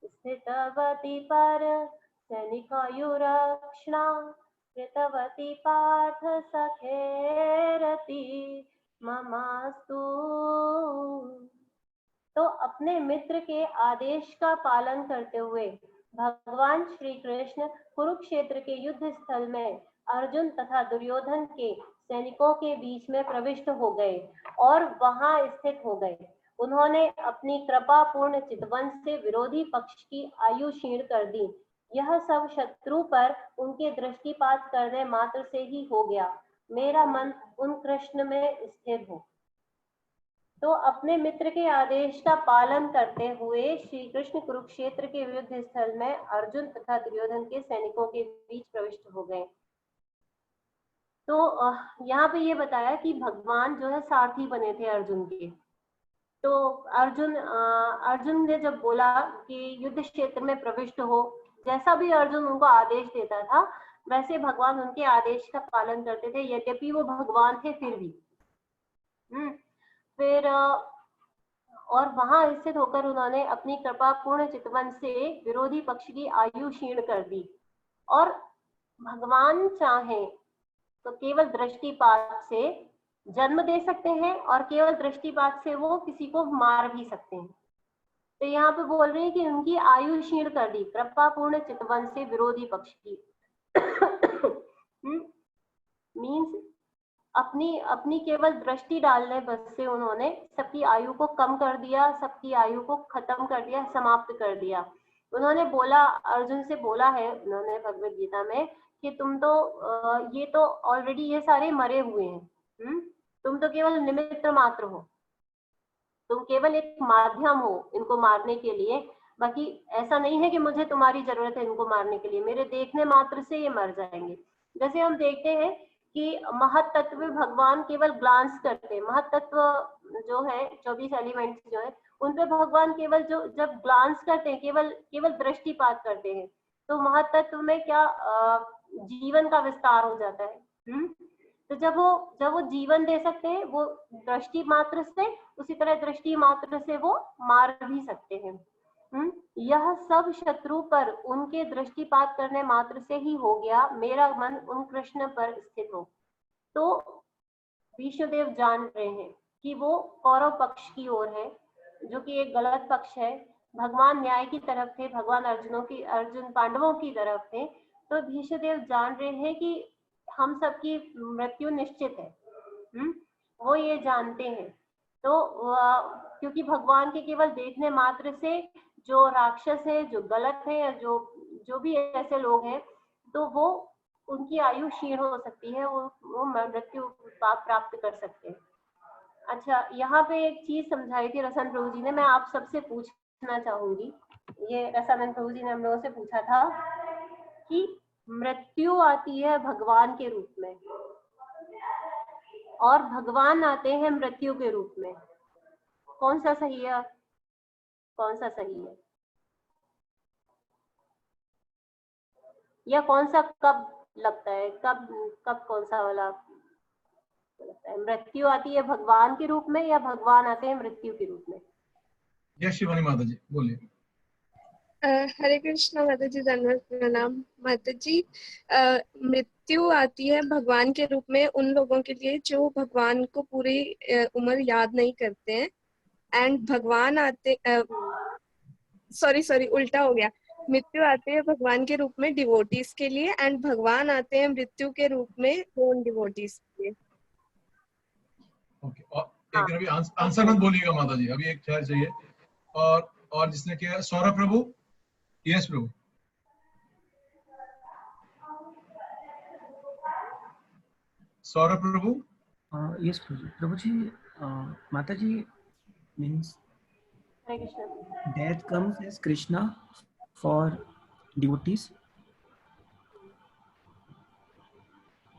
स्थितवती पर सैनिकायुरक्षणा कृतवती पार्थ सखेरति ममास्तु। तो अपने मित्र के आदेश का पालन करते हुए भगवान श्री कृष्ण कुरुक्षेत्र के युद्ध स्थल में अर्जुन तथा दुर्योधन के सैनिकों के बीच में प्रविष्ट हो गए और वहां स्थित हो गए। उन्होंने अपनी कृपा पूर्ण चितवन से विरोधी पक्ष की आयु क्षीण कर दी। यह सब शत्रु पर उनके दृष्टिपात करने मात्र से ही हो गया। मेरा मन उन कृष्ण में स्थिर हो। तो अपने मित्र के आदेश का पालन करते हुए श्री कृष्ण कुरुक्षेत्र के युद्ध स्थल में अर्जुन तथा दुर्योधन के सैनिकों के बीच प्रविष्ट हो गए। तो यहाँ पे ये बताया कि भगवान जो है सारथी बने थे अर्जुन के। तो अर्जुन ने जब बोला कि युद्ध क्षेत्र में प्रविष्ट हो, जैसा भी अर्जुन उनको आदेश देता था वैसे भगवान उनके आदेश का पालन करते थे, यद्यपि वो भगवान थे फिर भी। फिर और वहां स्थित होकर उन्होंने अपनी कृपा पूर्ण चितवन से विरोधी पक्ष की आयु क्षीण कर दी। और भगवान चाहे तो केवल दृष्टिपात से जन्म दे सकते हैं और केवल दृष्टिपात से वो किसी को मार भी सकते हैं। तो यहाँ पे बोल रहे हैं कि उनकी आयु क्षीण कर दी कृपा पूर्ण चितवन से विरोधी पक्ष की। मीन्स अपनी अपनी केवल दृष्टि डालने बस से उन्होंने सबकी आयु को कम कर दिया, सबकी आयु को खत्म कर दिया, समाप्त कर दिया। उन्होंने बोला, अर्जुन से बोला है उन्होंने भगवत गीता में कि तुम तो ये तो ऑलरेडी ये सारे मरे हुए हैं, तुम तो केवल निमित्त मात्र हो, तुम केवल एक माध्यम हो इनको मारने के लिए, बाकी ऐसा नहीं है कि मुझे तुम्हारी जरूरत है इनको मारने के लिए, मेरे देखने मात्र से ये मर जाएंगे। जैसे हम देखते हैं कि महत्त्व भगवान केवल ग्लांस करते हैं, महत्त्व जो है 24 एलिमेंट्स जो है उन पे भगवान केवल जो जब ग्लांस करते हैं, केवल दृष्टिपात करते हैं, तो महत्त्व में क्या जीवन का विस्तार हो जाता है। तो जब वो जीवन दे सकते हैं वो दृष्टि मात्र से, उसी तरह दृष्टि मात्र से वो मार भी सकते हैं। यह सब शत्रु पर उनके दृष्टिपात करने मात्र से ही हो गया, मेरा मन उन कृष्ण पर स्थित हो। तो भीष्मदेव जान रहे हैं कि वो कौरव पक्ष की ओर है, जो कि एक गलत पक्ष है। भगवान न्याय की तरफ थे, भगवान अर्जुन पांडवों की तरफ थे। तो भीष्मदेव जान रहे हैं कि हम सबकी मृत्यु निश्चित है, वो ये जानते हैं। तो क्योंकि भगवान के केवल देखने मात्र से जो राक्षस है, जो गलत है, या जो भी ऐसे लोग हैं, तो वो उनकी आयु क्षीण हो सकती है, वो मृत्यु प्राप्त कर सकते हैं। अच्छा, यहाँ पे एक चीज समझाई थी रसन प्रभु जी ने, मैं आप सबसे पूछना चाहूंगी। ये रसानंद प्रभु जी ने हम लोगों से पूछा था कि मृत्यु आती है भगवान के रूप में और भगवान आते हैं मृत्यु के रूप में, कौन सा सही है, कौन सा सही है, या कौन सा कब लगता है, कब कौन सा वाला लगता है? मृत्यु आती है भगवान के रूप में या भगवान आते हैं मृत्यु के रूप में? यस शिवानी माता जी बोलिए। हरे कृष्णा माता जी, धन्यवाद प्रणाम माता जी। मृत्यु आती है भगवान के रूप में उन लोगों के लिए जो भगवान को पूरी उम्र याद नहीं करते हैं, एंड भगवान आते सॉरी उल्टा हो गया। मृत्यु आते हैं भगवान के रूप में डिवोटीज के लिए, एंड भगवान आते हैं मृत्यु के रूप में नॉन डिवोटीज के लिए। ओके, और एक अभी आंसर मत बोलिएगा माता जी, अभी एक खैर चाहिए। और जिसने किया सौरभ प्रभु। यस प्रभु। सौरभ प्रभु। यस प्रभु जी, माता जी means death comes as Krishna for devotees.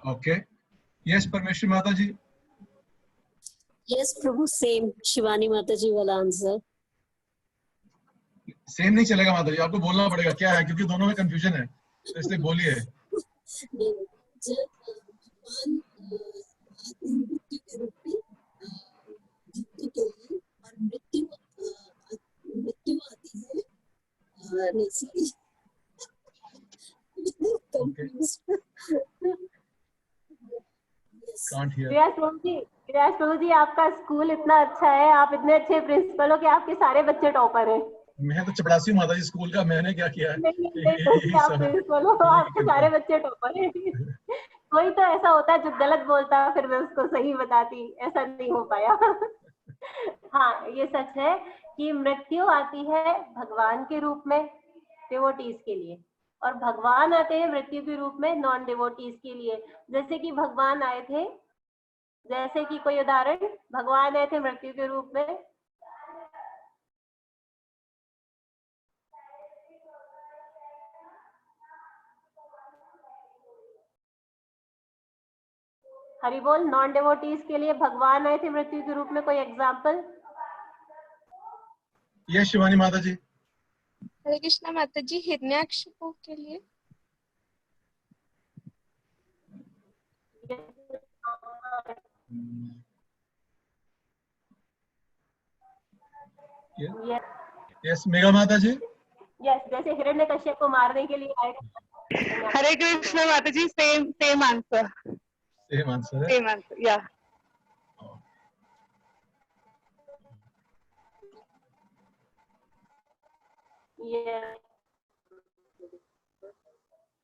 Okay, yes परमेश्वर माता जी। यस प्रभु, सेम शिवानी माता जी वाला आंसर। सेम नहीं चलेगा माता जी, आपको बोलना पड़ेगा क्या है, क्योंकि दोनों में कंफ्यूजन है, तो इसलिए बोलिए। जब भगवान मृत्यु के रूप में युद्ध के लिए, और मृत्यु आती है, नहीं सॉरी विराज प्रभु जी, आपका स्कूल इतना अच्छा है, आप इतने अच्छे प्रिंसिपल हो कि आपके सारे बच्चे टॉपर हैं। मैं तो चपड़ासी हूँ माता जी, स्कूल का मैंने क्या किया है। नहीं, आप प्रिंसिपल हो, आपके सारे बच्चे टॉपर हैं। कोई तो ऐसा होता है जो गलत बोलता है, फिर मैं उसको सही बताती, ऐसा नहीं हो पाया। हाँ, ये सच है कि मृत्यु आती है भगवान के रूप में डिवोटीज के लिए, और भगवान आते हैं मृत्यु के रूप में नॉन डिवोटीज के लिए। जैसे कि भगवान आए थे, जैसे कि कोई उदाहरण, भगवान आए थे मृत्यु के रूप में, हरि बोल, नॉन डिवोटीज के लिए भगवान आए थे मृत्यु के रूप में, कोई एग्जाम्पल? ये शिवानी माता जी। हरे कृष्णा माता जी, हिरण्याकशिपु के लिए। यस मेघा माता जी। यस, जैसे हिरण्यकश्यप को मारने के लिए आए थे। हरे कृष्णा माता जी, सेम आंसर। सेम आंसर या। ये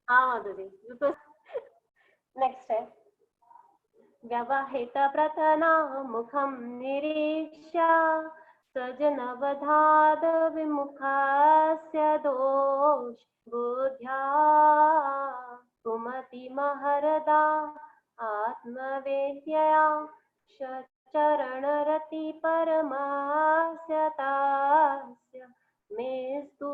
हाँ माधुरी बिल्कुल। नेक्स्ट है व्यवहित प्रतना मुखम निरीक्ष्य सजनवधाद विमुखस्य दोष बुद्ध्या कुमति महरदा आत्मवेद्यया चरणरति परमास्य तास्य मेस्तु।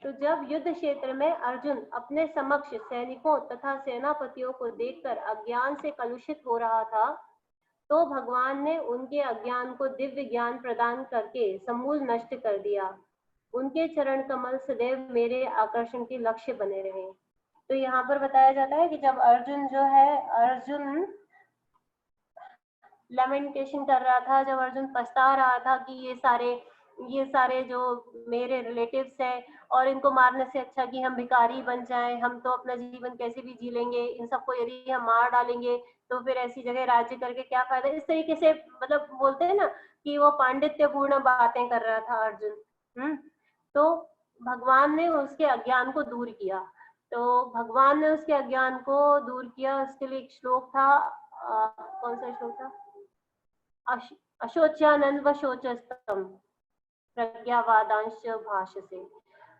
तो जब युद्ध क्षेत्र में अर्जुन अपने समक्ष सैनिकों तथा सेनापतियों को देखकर अज्ञान से कलुषित हो रहा था, तो भगवान ने उनके अज्ञान को दिव्य ज्ञान प्रदान करके समूल नष्ट कर दिया। उनके चरण कमल सदैव मेरे आकर्षण के लक्ष्य बने रहे। तो यहाँ पर बताया जाता है कि जब अर्जुन लेमेंटेशन कर रहा था, जब अर्जुन पछता रहा था कि ये सारे जो मेरे रिलेटिव्स हैं और इनको मारने से अच्छा कि हम भिखारी बन जाएं, हम तो अपना जीवन कैसे भी जी लेंगे, इन सबको यदि हम मार डालेंगे तो फिर ऐसी जगह राज्य करके क्या फायदा। इस तरीके से मतलब बोलते हैं ना कि वो पांडित्यपूर्ण बातें कर रहा था अर्जुन। तो भगवान ने उसके अज्ञान को दूर किया। उसके लिए एक श्लोक था, कौन सा श्लोक था? अशोच्यानंद व शोचस्तम प्रज्ञावादांश भाषसे।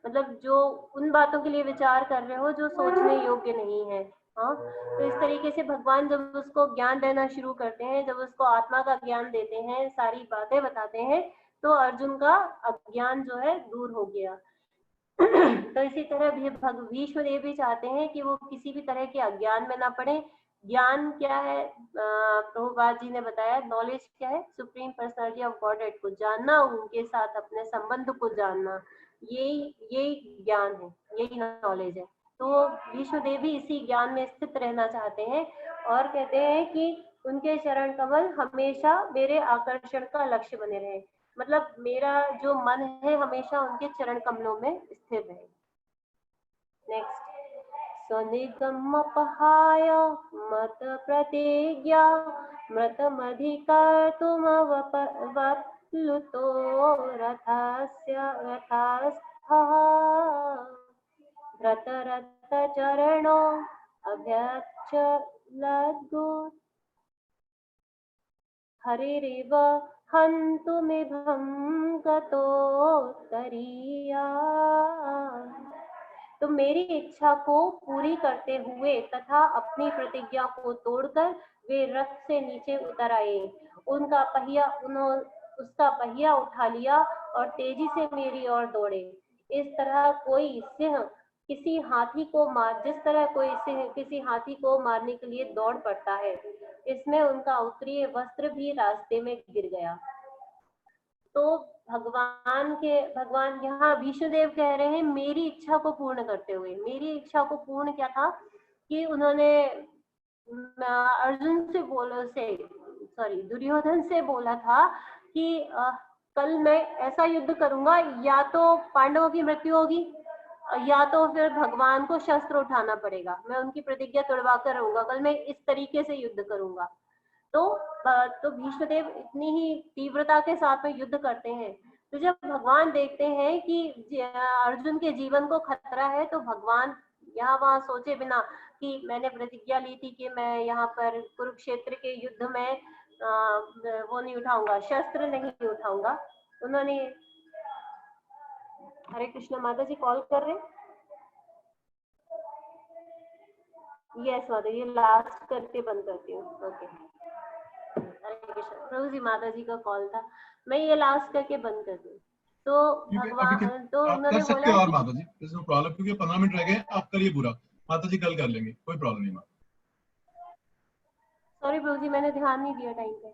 मतलब जो उन बातों के लिए विचार कर रहे हो जो सोचने योग्य नहीं है। हाँ, तो इस तरीके से भगवान जब उसको ज्ञान देना शुरू करते हैं, जब उसको आत्मा का ज्ञान देते हैं, सारी बातें बताते हैं, तो अर्जुन का अज्ञान जो है दूर हो गया। तो इसी तरह भीष्म देव भी चाहते हैं कि वो किसी भी तरह के अज्ञान में ना पड़े। ज्ञान क्या है? प्रभुपाद जी ने बताया, नॉलेज क्या है? सुप्रीम पर्सनालिटी ऑफ गॉडहेड को जानना, उनके साथ अपने संबंध को जानना, यही ज्ञान है, यही नॉलेज है। तो भीष्म देव भी इसी ज्ञान में स्थित रहना चाहते हैं और कहते हैं कि उनके चरण कमल हमेशा मेरे आकर्षण का लक्ष्य बने रहे। मतलब मेरा जो मन है हमेशा उनके चरण कमलों में स्थिर रहे। नेक्स्ट, स्वनिगमपहाय मत प्रतिज्ञा मृतमधिकर्तुमवप्लुतो रथस्थः भ्रतरथचरणो अभ्यचलद्गो हरिरिव हन्तुमिभं गतोत्तरीया। तो मेरी इच्छा को पूरी करते हुए तथा अपनी प्रतिज्ञा को तोड़कर वे रथ से नीचे उतर आए। उसका पहिया उठा लिया और तेजी से मेरी ओर दौड़े। इस तरह कोई सिंह किसी हाथी को मारने के लिए दौड़ पड़ता है, इसमें उनका उत्तरीय वस्त्र भी रास्ते में गिर गया। तो भगवान यहाँ विष्णुदेव कह रहे हैं मेरी इच्छा को पूर्ण करते हुए। मेरी इच्छा को पूर्ण क्या था कि उन्होंने दुर्योधन से बोला था कि कल मैं ऐसा युद्ध करूंगा, या तो पांडवों की मृत्यु होगी या तो फिर भगवान को शस्त्र उठाना पड़ेगा। मैं उनकी प्रतिज्ञा तोड़वा कर रहूंगा, कल मैं इस तरीके से युद्ध करूंगा। तो भीष्मदेव इतनी ही तीव्रता के साथ में युद्ध करते हैं। तो जब भगवान देखते हैं कि अर्जुन के जीवन को खतरा है, तो भगवान यहाँ वहां सोचे बिना कि मैंने प्रतिज्ञा ली थी कि मैं यहाँ पर कुरुक्षेत्र के युद्ध में वो नहीं उठाऊंगा, शस्त्र नहीं उठाऊंगा। उन्होंने, हरे कृष्ण, माता जी कॉल कर रहे हैं। यस माता जी, लास्ट करके बंद करती हूँ। ओके, हरे कृष्ण। प्रभु जी, माता जी का कॉल था, मैं ये लास्ट करके बंद कर दूँ। तो भगवान तो उन्होंने बोला और माता जी नो प्रॉब्लम, क्योंकि 15 मिनट रह गए, आप करिए पूरा। माता जी कल कर लेंगे, कोई प्रॉब्लम नहीं। सॉरी प्रभु जी, मैंने ध्यान नहीं दिया टाइम पे।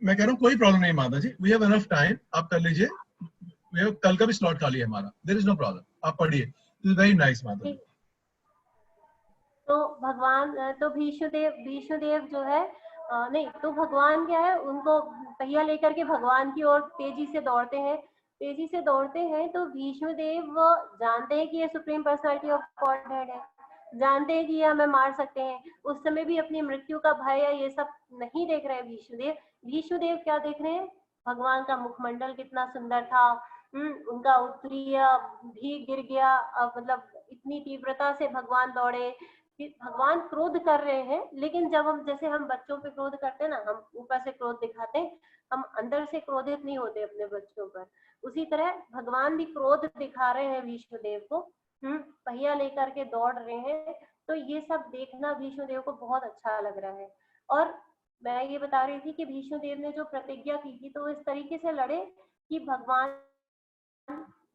मैं कह रहा हूँ कोई प्रॉब्लम नहीं माता जी, वी हैव एनफ टाइम, आप कर लीजिए। कल का भी स्लॉट खाली है हमारा, देयर इज नो प्रॉब्लम, आप पढ़िए। दिस इज वेरी नाइस माता जी। तो भीष्मदेव जो है नहीं, तो भगवान क्या है, उनको पहिया लेकर के भगवान की ओर तेजी से दौड़ते हैं। तो भीष्मदेव जानते हैं कि ये सुप्रीम पर्सनालिटी ऑफ गॉडहेड है, जानते हैं कि ये हमें मार सकते हैं। उस समय भी अपनी मृत्यु का भय या ये सब नहीं देख रहे हैं भीष्मदेव क्या देख रहे हैं? भगवान का मुखमंडल कितना सुंदर था, उनका उत्तरीय भी गिर गया। मतलब इतनी तीव्रता से भगवान दौड़े कि भगवान क्रोध कर रहे हैं, लेकिन जब हम जैसे हम बच्चों पे क्रोध करते हैं ना, हम ऊपर से क्रोध दिखाते हैं, हम अंदर से क्रोधित नहीं होते अपने बच्चों पर। उसी तरह भगवान भी क्रोध दिखा रहे हैं भीष्मदेव को, पहिया लेकर के दौड़ रहे हैं। तो ये सब देखना भीष्मदेव को बहुत अच्छा लग रहा है। और मैं ये बता रही थी कि भीष्मदेव ने जो प्रतिज्ञा की थी, तो इस तरीके से लड़े कि भगवान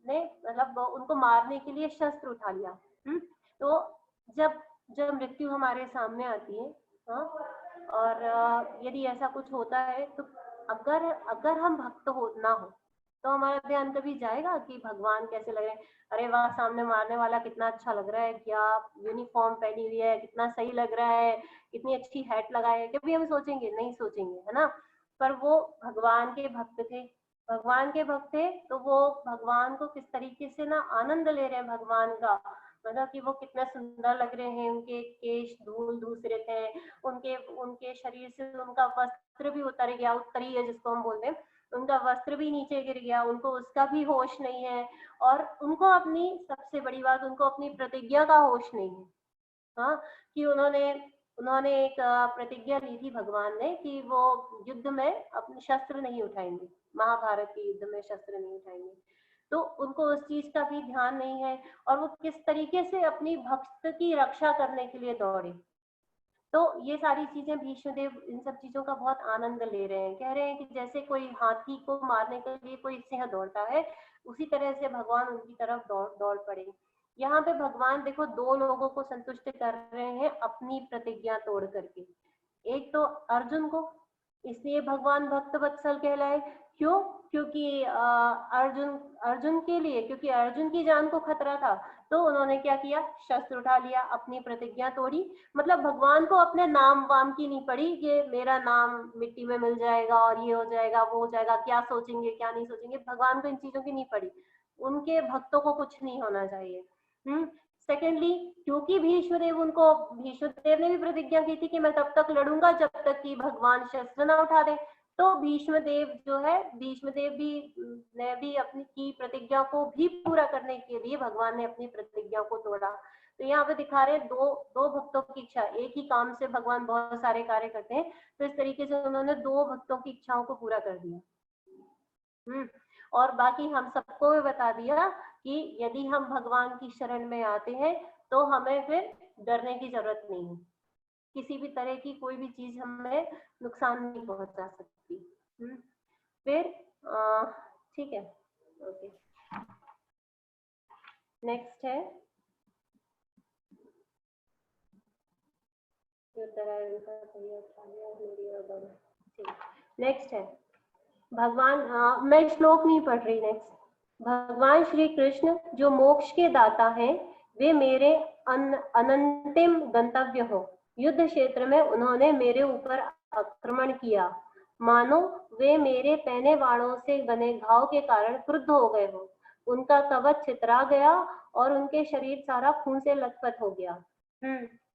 ने मतलब उनको मारने के लिए शस्त्र उठा लिया। तो जब जब मृत्यु हमारे सामने आती है, हाँ, और यदि ऐसा कुछ होता है, तो अगर हम भक्त हो ना हो तो हमारा ध्यान कभी जाएगा कि भगवान कैसे लग रहे हैं, अरे वाह सामने मारने वाला कितना अच्छा लग रहा है, क्या यूनिफॉर्म पहनी हुई है, कितना सही लग रहा है, कितनी अच्छी हैट लगाए है, कभी हम सोचेंगे नहीं, सोचेंगे, है ना। पर वो भगवान के भक्त थे, भगवान के भक्त थे, तो वो भगवान को किस तरीके से ना आनंद ले रहे हैं भगवान का, मतलब कि वो कितने सुंदर लग रहे हैं, उनके केश धूल दूसरे थे, उनके उनके शरीर से उनका वस्त्र भी उतर गया, उत्तरीय जिसको हम बोलते हैं, उनका वस्त्र भी नीचे गिर गया, उनको उसका भी होश नहीं है। और उनको अपनी, सबसे बड़ी बात, उनको अपनी प्रतिज्ञा का होश नहीं है। हाँ, कि उन्होंने उन्होंने एक प्रतिज्ञा ली थी भगवान ने कि वो युद्ध में अपने शस्त्र नहीं उठाएंगे, महाभारत के युद्ध में शस्त्र नहीं उठाएंगे। तो उनको उस चीज का भी ध्यान नहीं है, और वो किस तरीके से अपनी भक्त की रक्षा करने के लिए दौड़े। तो ये सारी चीजें भीष्मदेव इन सब चीजों का बहुत आनंद ले रहे हैं, कह रहे हैं कि जैसे कोई हाथी को मारने के लिए कोई सिंह दौड़ता है, उसी तरह से भगवान उनकी तरफ दौड़ पड़े। यहाँ पे भगवान देखो दो लोगों को संतुष्ट कर रहे हैं अपनी प्रतिज्ञा तोड़ करके। एक तो अर्जुन को, इसलिए भगवान भक्त वत्सल कहलाए, क्यों? क्योंकि अर्जुन के लिए, क्योंकि अर्जुन की जान को खतरा था, तो उन्होंने क्या किया, शस्त्र उठा लिया, अपनी प्रतिज्ञा तोड़ी। मतलब भगवान को अपने नाम वाम की नहीं पड़ी कि मेरा नाम मिट्टी में मिल जाएगा और ये हो जाएगा वो हो जाएगा, क्या सोचेंगे क्या नहीं सोचेंगे, भगवान को इन चीजों की नहीं पड़ी, उनके भक्तों को कुछ नहीं होना चाहिए। सेकेंडली, क्योंकि भीष्मदेव ने भी प्रतिज्ञा की थी कि मैं तब तक लड़ूंगा जब तक कि भगवान शस्त्र ना उठा दे, तो भीष्मदेव ने भी अपनी की प्रतिज्ञा को भी पूरा करने के लिए भगवान ने अपनी प्रतिज्ञा को तोड़ा। तो यहाँ पे दिखा रहे हैं दो भक्तों की इच्छा, एक ही काम से भगवान बहुत सारे कार्य करते हैं, तो इस तरीके से उन्होंने दो भक्तों की इच्छाओं को पूरा कर दिया। और बाकी हम सबको भी बता दिया कि यदि हम भगवान की शरण में आते हैं तो हमें फिर डरने की जरूरत नहीं है, किसी भी तरह की कोई भी चीज हमें नुकसान नहीं पहुंचा सकती। फिर ठीक है, ओके, नेक्स्ट है नेक्स्ट है भगवान, मैं श्लोक नहीं पढ़ रही, नेक्स्ट। भगवान श्री कृष्ण जो मोक्ष के दाता हैं, वे मेरे अनंतिम गंतव्य हो। युद्ध क्षेत्र में उन्होंने मेरे ऊपर आक्रमण किया, मानो वे मेरे पहने वाणों से बने घाव के कारण क्रुद्ध हो गए हो। उनका कवच छितरा गया और उनके शरीर सारा खून से लथपथ हो गया।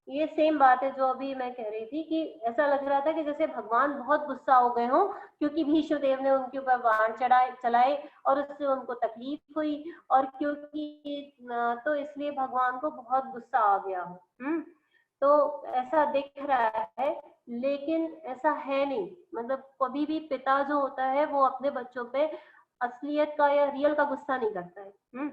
ये सेम बात है जो अभी मैं कह रही थी कि ऐसा लग रहा था कि जैसे भगवान बहुत गुस्सा हो गए हों, क्योंकि भीष्मदेव ने उनके ऊपर बाण चलाए और उससे उनको तकलीफ हुई, और क्योंकि तो इसलिए भगवान को बहुत गुस्सा आ गया हो। तो ऐसा दिख रहा है, लेकिन ऐसा है नहीं। मतलब कभी भी पिता जो होता है वो अपने बच्चों पे असलियत का या रियल का गुस्सा नहीं करता है।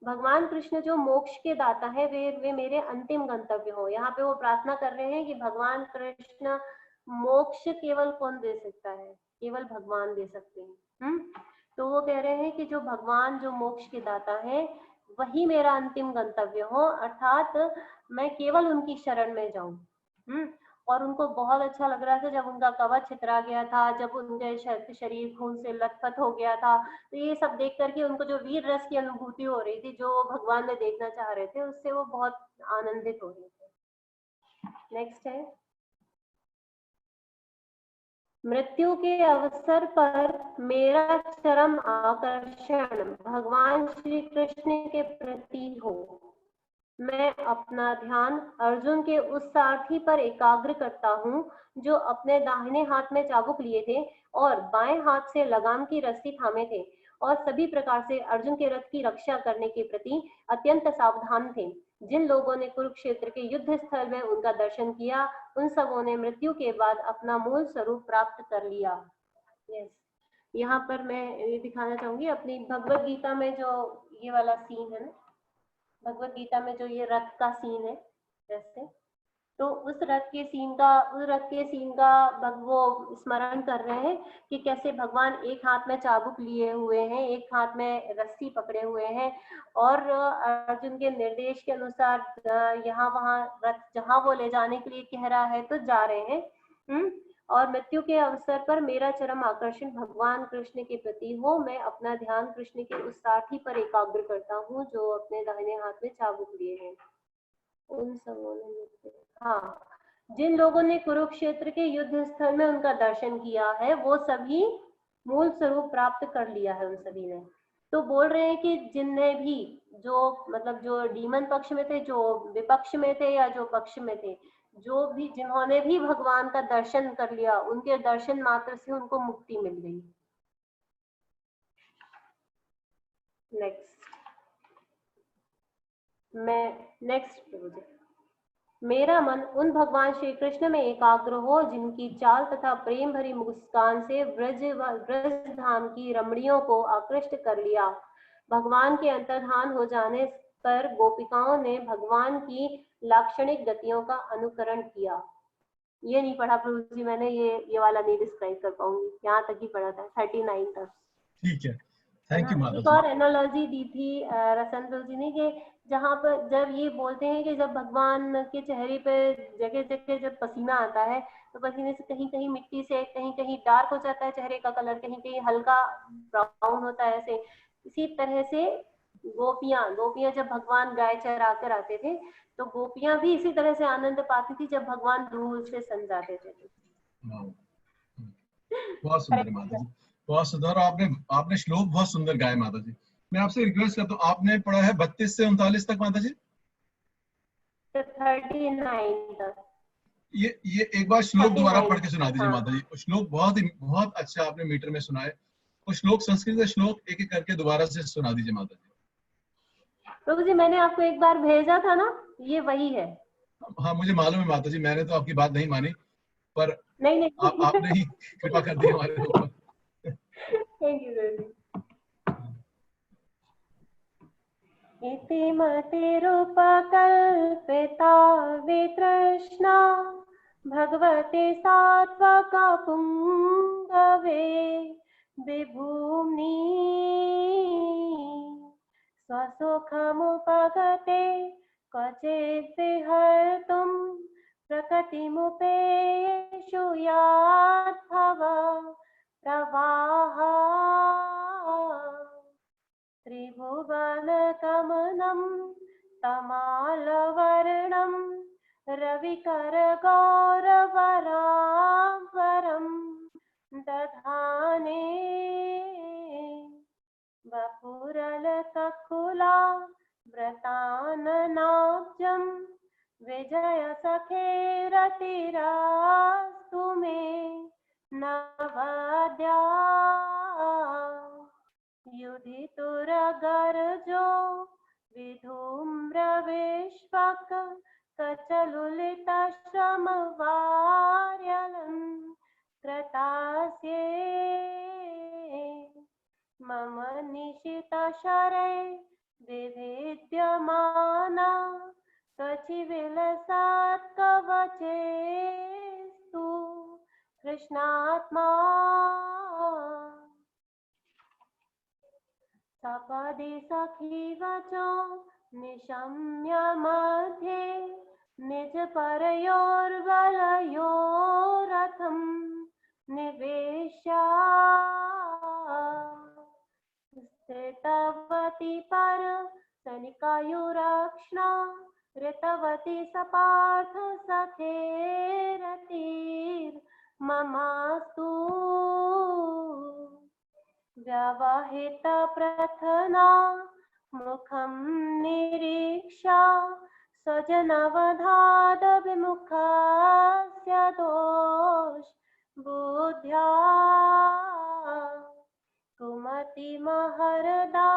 भगवान कृष्ण जो मोक्ष के दाता है, वे मेरे अंतिम गंतव्य हो। यहाँ पे वो प्रार्थना कर रहे हैं कि भगवान कृष्ण, मोक्ष केवल कौन दे सकता है? केवल भगवान दे सकते हैं। तो वो कह रहे हैं कि जो भगवान जो मोक्ष के दाता है वही मेरा अंतिम गंतव्य हो, अर्थात मैं केवल उनकी शरण में जाऊं। और उनको बहुत अच्छा लग रहा था जब उनका कवच छितरा गया था, जब उनके शरीर खून से लथपथ हो गया था। तो ये सब देख करके उनको जो वीर रस की अनुभूति हो रही थी, जो भगवान में देखना चाह रहे थे, उससे वो बहुत आनंदित हो रहे थे। नेक्स्ट है, मृत्यु के अवसर पर मेरा चरम आकर्षण भगवान श्री कृष्ण के प्रति हो। मैं अपना ध्यान अर्जुन के उस सारथी पर एकाग्र करता हूँ जो अपने दाहिने हाथ में चाबुक लिए थे और बाएं हाथ से लगाम की रस्सी थामे थे, और सभी प्रकार से अर्जुन के रथ की रक्षा करने के प्रति अत्यंत सावधान थे। जिन लोगों ने कुरुक्षेत्र के युद्ध स्थल में उनका दर्शन किया, उन सबों ने मृत्यु के बाद अपना मूल स्वरूप प्राप्त कर लिया। यस, यहाँ पर मैं ये दिखाना चाहूंगी अपनी भगवत गीता में जो ये वाला सीन है ना, भगवत गीता में जो ये रथ का सीन है, जैसे तो उस रथ के सीन का वो स्मरण कर रहे हैं कि कैसे भगवान एक हाथ में चाबुक लिए हुए हैं, एक हाथ में रस्सी पकड़े हुए हैं और अर्जुन के निर्देश के अनुसार यहाँ वहाँ रथ जहाँ वो ले जाने के लिए कह रहा है तो जा रहे हैं। और मृत्यु के अवसर पर मेरा चरम आकर्षण भगवान कृष्ण के प्रति हो, मैं अपना ध्यान कृष्ण के उस सारथी पर एकाग्र करता हूँ जो अपने दाहिने हाथ में चाबुक लिए हैं। उन सबों ने, हाँ, जिन लोगों ने कुरुक्षेत्र के युद्ध स्थल में उनका दर्शन किया है वो सभी मूल स्वरूप प्राप्त कर लिया है उन सभी ने। तो बोल रहे हैं कि जिनने भी जो मतलब जो डीमन पक्ष में थे, जो विपक्ष में थे या जो पक्ष में थे, जो भी जिन्होंने भी भगवान का दर्शन कर लिया, उनके दर्शन मात्र से उनको मुक्ति मिल गई। नेक्स्ट मेरा मन उन भगवान श्री कृष्ण में एकाग्र हो जिनकी चाल तथा प्रेम भरी मुस्कान से ब्रज धाम की रमणियों को आकृष्ट कर लिया। भगवान के अंतर्धान हो जाने पर गोपिकाओं ने भगवान की लाक्षणिक गतियों का अनुकरण किया। ये नहीं पढ़ा प्रभु जी मैंने, ये वाला नहीं डिस्क्राइब कर पाऊंगी, यहाँ तक ही पढ़ा था 39 तक। ठीक है, थैंक यू माता एक जी। और एनालॉजी दी थी रसन प्रभु जी ने कि जहाँ पर जब ये बोलते हैं कि जब भगवान के चेहरे पे जगह जगह जब पसीना आता है तो पसीने से कहीं कहीं मिट्टी से कहीं कहीं डार्क हो जाता है चेहरे का कलर, कहीं कहीं हल्का ब्राउन होता है ऐसे। इसी तरह से गोपियां जब भगवान गाय चरा कर आते थे तो गोपियां भी इसी तरह से आनंद पाती थी जब भगवान दूर से सन जाते थे। बहुत सुंदर माता जी, बहुत सुंदर। आपने श्लोक बहुत सुंदर गाए माता जी। मैं आपसे रिक्वेस्ट करता हूँ, आपने पढ़ा है 32 से 39 तक माता जी? 39 तक। ये एक बार श्लोक दोबारा पढ़ के सुना दीजिए हाँ। माता जी। श्लोक बहुत अच्छा आपने मीटर में सुनाए। वो श्लोक संस्कृत के श्लोक एक एक करके दोबारा से सुना दीजिए माता जी। प्रभु जी मैंने आपको एक बार भेजा था ना, ये वही है। हाँ मुझे मालूम है माता जी, मैंने तो आपकी बात नहीं मानी, पर नहीं आपने ही कृपा कर दी हमारे ऊपर। थैंक यू सर जी। इति मतिरुपकल्पिता वितृष्णा भगवते सात्वका पुंगवे विभूम्नि स्वसुखमुपगते क्वचित् विहर्तुं प्रकृतिमुपेषु याद्भव प्रवाहा त्रिभुवनगमनं तमालवर्णं रविकरगौरवराम्बरं दधाने वपुरलककुला व्रताननाब्जं विजयसखेरतिरास्तु मे नवद्या युधितुरगर्जो विधूम्रविष्वक् कचलुलितश्रमवार्यलं कृतास्ये मम निशितशरै विभिद्यमाना कचिविलसत्कवचेस्तु कृष्णात्मा सपदि सखी वचो निशम्य मध्ये निज परयोर्वलयोरथं निवेश्य स्थितवती पर सनिकायुरक्ष्णा ऋतवती सपार्थ सखेरतिर्ममास्तु व्यवहित प्रथना मुखं निरीक्षा स्वजनवधाद विमुखस्य दोष बुद्ध्या कुमति महरदा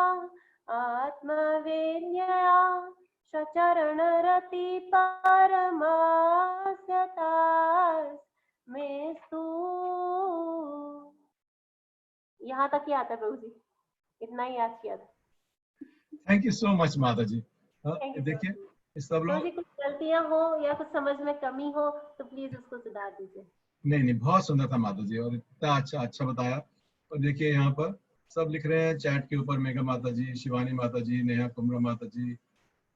आत्मवेद्यया सचरण रति परमास्यतास्मेस्तु। यहाँ तक ही आता है प्रभु जी, इतना ही याद किया था। थैंक यू सो मच माता जी। Thank you, देखिए sir. इस सब प्रभु लोग जी कुछ गलतियां हो या कुछ समझ में कमी हो तो प्लीज उसको सुधार दीजिए। नहीं बहुत सुंदर था माता जी, और इतना अच्छा बताया। और देखिए यहाँ पर सब लिख रहे हैं चैट के ऊपर, मेघा माता जी, शिवानी माता जी, नेहा कुमरा माता जी,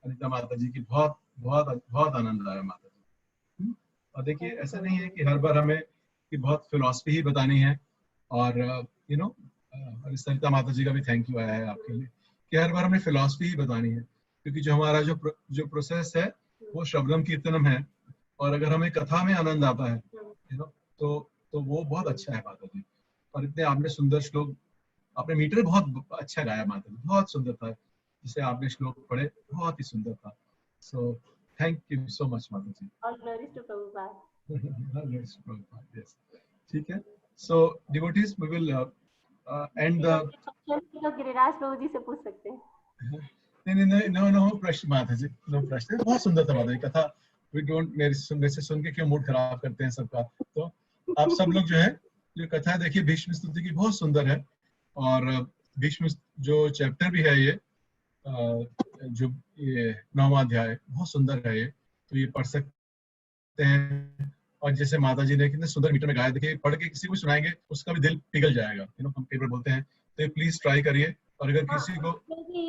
अनिता माता जी की बहुत बहुत बहुत आनंद आया माता जी। और देखिए ऐसा नहीं है कि हर बार हमें कि बहुत फिलॉसफी ही बतानी है, और यू नो सरिता माता जी का भी थैंक यू आया है आपके लिए कि हर बार हमें फिलॉसफी ही बतानी है, क्योंकि जो हमारा जो प्रोसेस है वो शब्दम कीर्तनम है, और अगर हमें कथा में आनंद आता है यू नो तो वो बहुत अच्छा है माता जी। और इतने आपने सुंदर श्लोक, आपने मीटर बहुत अच्छा गाया माता जी, बहुत सुंदर था, जिसे आपने श्लोक पढ़े बहुत ही सुंदर था। So thank you so much माता जी। All glories to Prabhupada. Yes, Prabhupada, yes. ठीक है, so devotees we will end the तो गिरिराज प्रभु जी से पूछ सकते हैं। नहीं नो प्रश्न माता जी, नो प्रश्न। बहुत सुंदर था माता जी कथा। वी डोंट मेरे से सुन के क्यों मूड खराब करते हैं सबका। तो आप सब लोग जो है जो कथा देखिए, भीष्म स्तुति की बहुत सुंदर है, और भीष्म जो चैप्टर भी है ये जो ये 9वां अध्याय बहुत सुंदर है ये, तो ये पढ़ सकते हैं। और जैसे माता जी ने कितने सुंदर मीटर में गाया, देखिए पढ़ के किसी को सुनाएंगे उसका भी दिल पिघल जाएगा, यू नो हम कई बार बोलते हैं, तो प्लीज ट्राई करिए। और अगर किसी को क्योंकि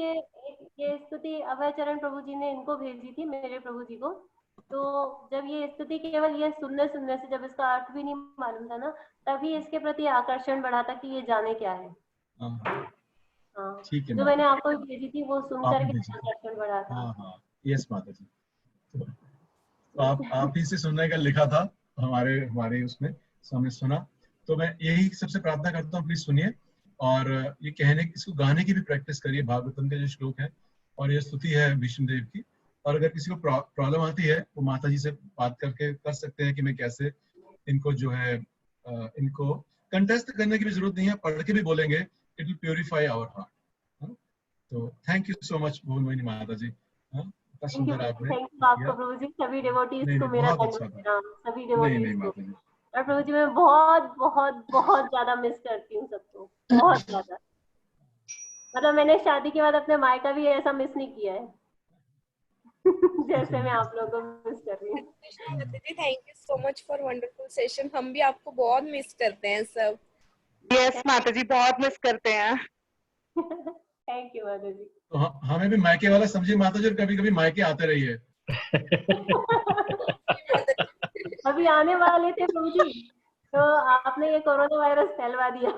ये स्तुति अभय चरण प्रभु जी ने इनको भेजी थी, मेरे प्रभु जी को। तो जब ये स्तुति केवल ये सुनने से, जब इसका अर्थ भी नहीं मालूम था ना, तभी इसके प्रति आकर्षण बढ़ा था कि ये जाने क्या है। हाँ, ठीक है जो मैंने आपको भेजी थी वो सुनकर के आकर्षण बढ़ा था। हाँ यस माता जी। तो आप ही से सुनने का लिखा था हमारे उसमें, तो हमने सुना। तो मैं यही सबसे प्रार्थना करता हूँ, प्लीज सुनिए, और ये इसको गाने की भी प्रैक्टिस करिए। भागवतम के जो श्लोक है और ये स्तुति है विष्णु देव की। और अगर किसी को प्रॉब्लम आती है वो माता जी से बात करके कर सकते हैं कि मैं कैसे इनको जो है इनको कंटेस्ट करने की भी जरूरत नहीं है, पढ़ के भी बोलेंगे, it will purify our heart. तो thank you so much Bhuvan Mohini माता जी। सुंदर आपने आपको प्रभु जी, सभी डिवोटीज को मेरा धन्यवाद, सभी डिवोटीज को। माता जी, और प्रभु जी मैं बहुत बहुत बहुत ज्यादा मिस करती हूँ सबको, बहुत ज्यादा। मतलब मैंने शादी के बाद अपने मायका भी ऐसा मिस नहीं किया है जैसे मैं आप लोगों को मिस कर रही हूँ। Thank you so much for wonderful session. हम भी आपको बहुत मिस करते हैं सब। यस माता जी, बहुत मिस करते हैं। थैंक यू माता जी। तो हमें भी मायके वाला समझिए माता जी, और कभी कभी मायके आते रहिए। अभी आने वाले थे प्रभु जी, तो आपने ये कोरोना वायरस फैलवा दिया।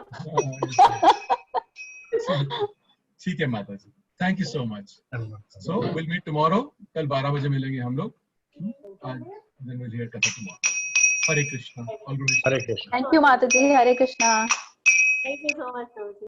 ठीक है माता जी, thank you so much. So will meet tomorrow, कल 12 बजे मिलेंगे हम लोग। आज then will hear katha tomorrow. Hare Krishna. Hare Krishna. Thank you माता जी, Hare Krishna. Thank you so much Prabhu ji.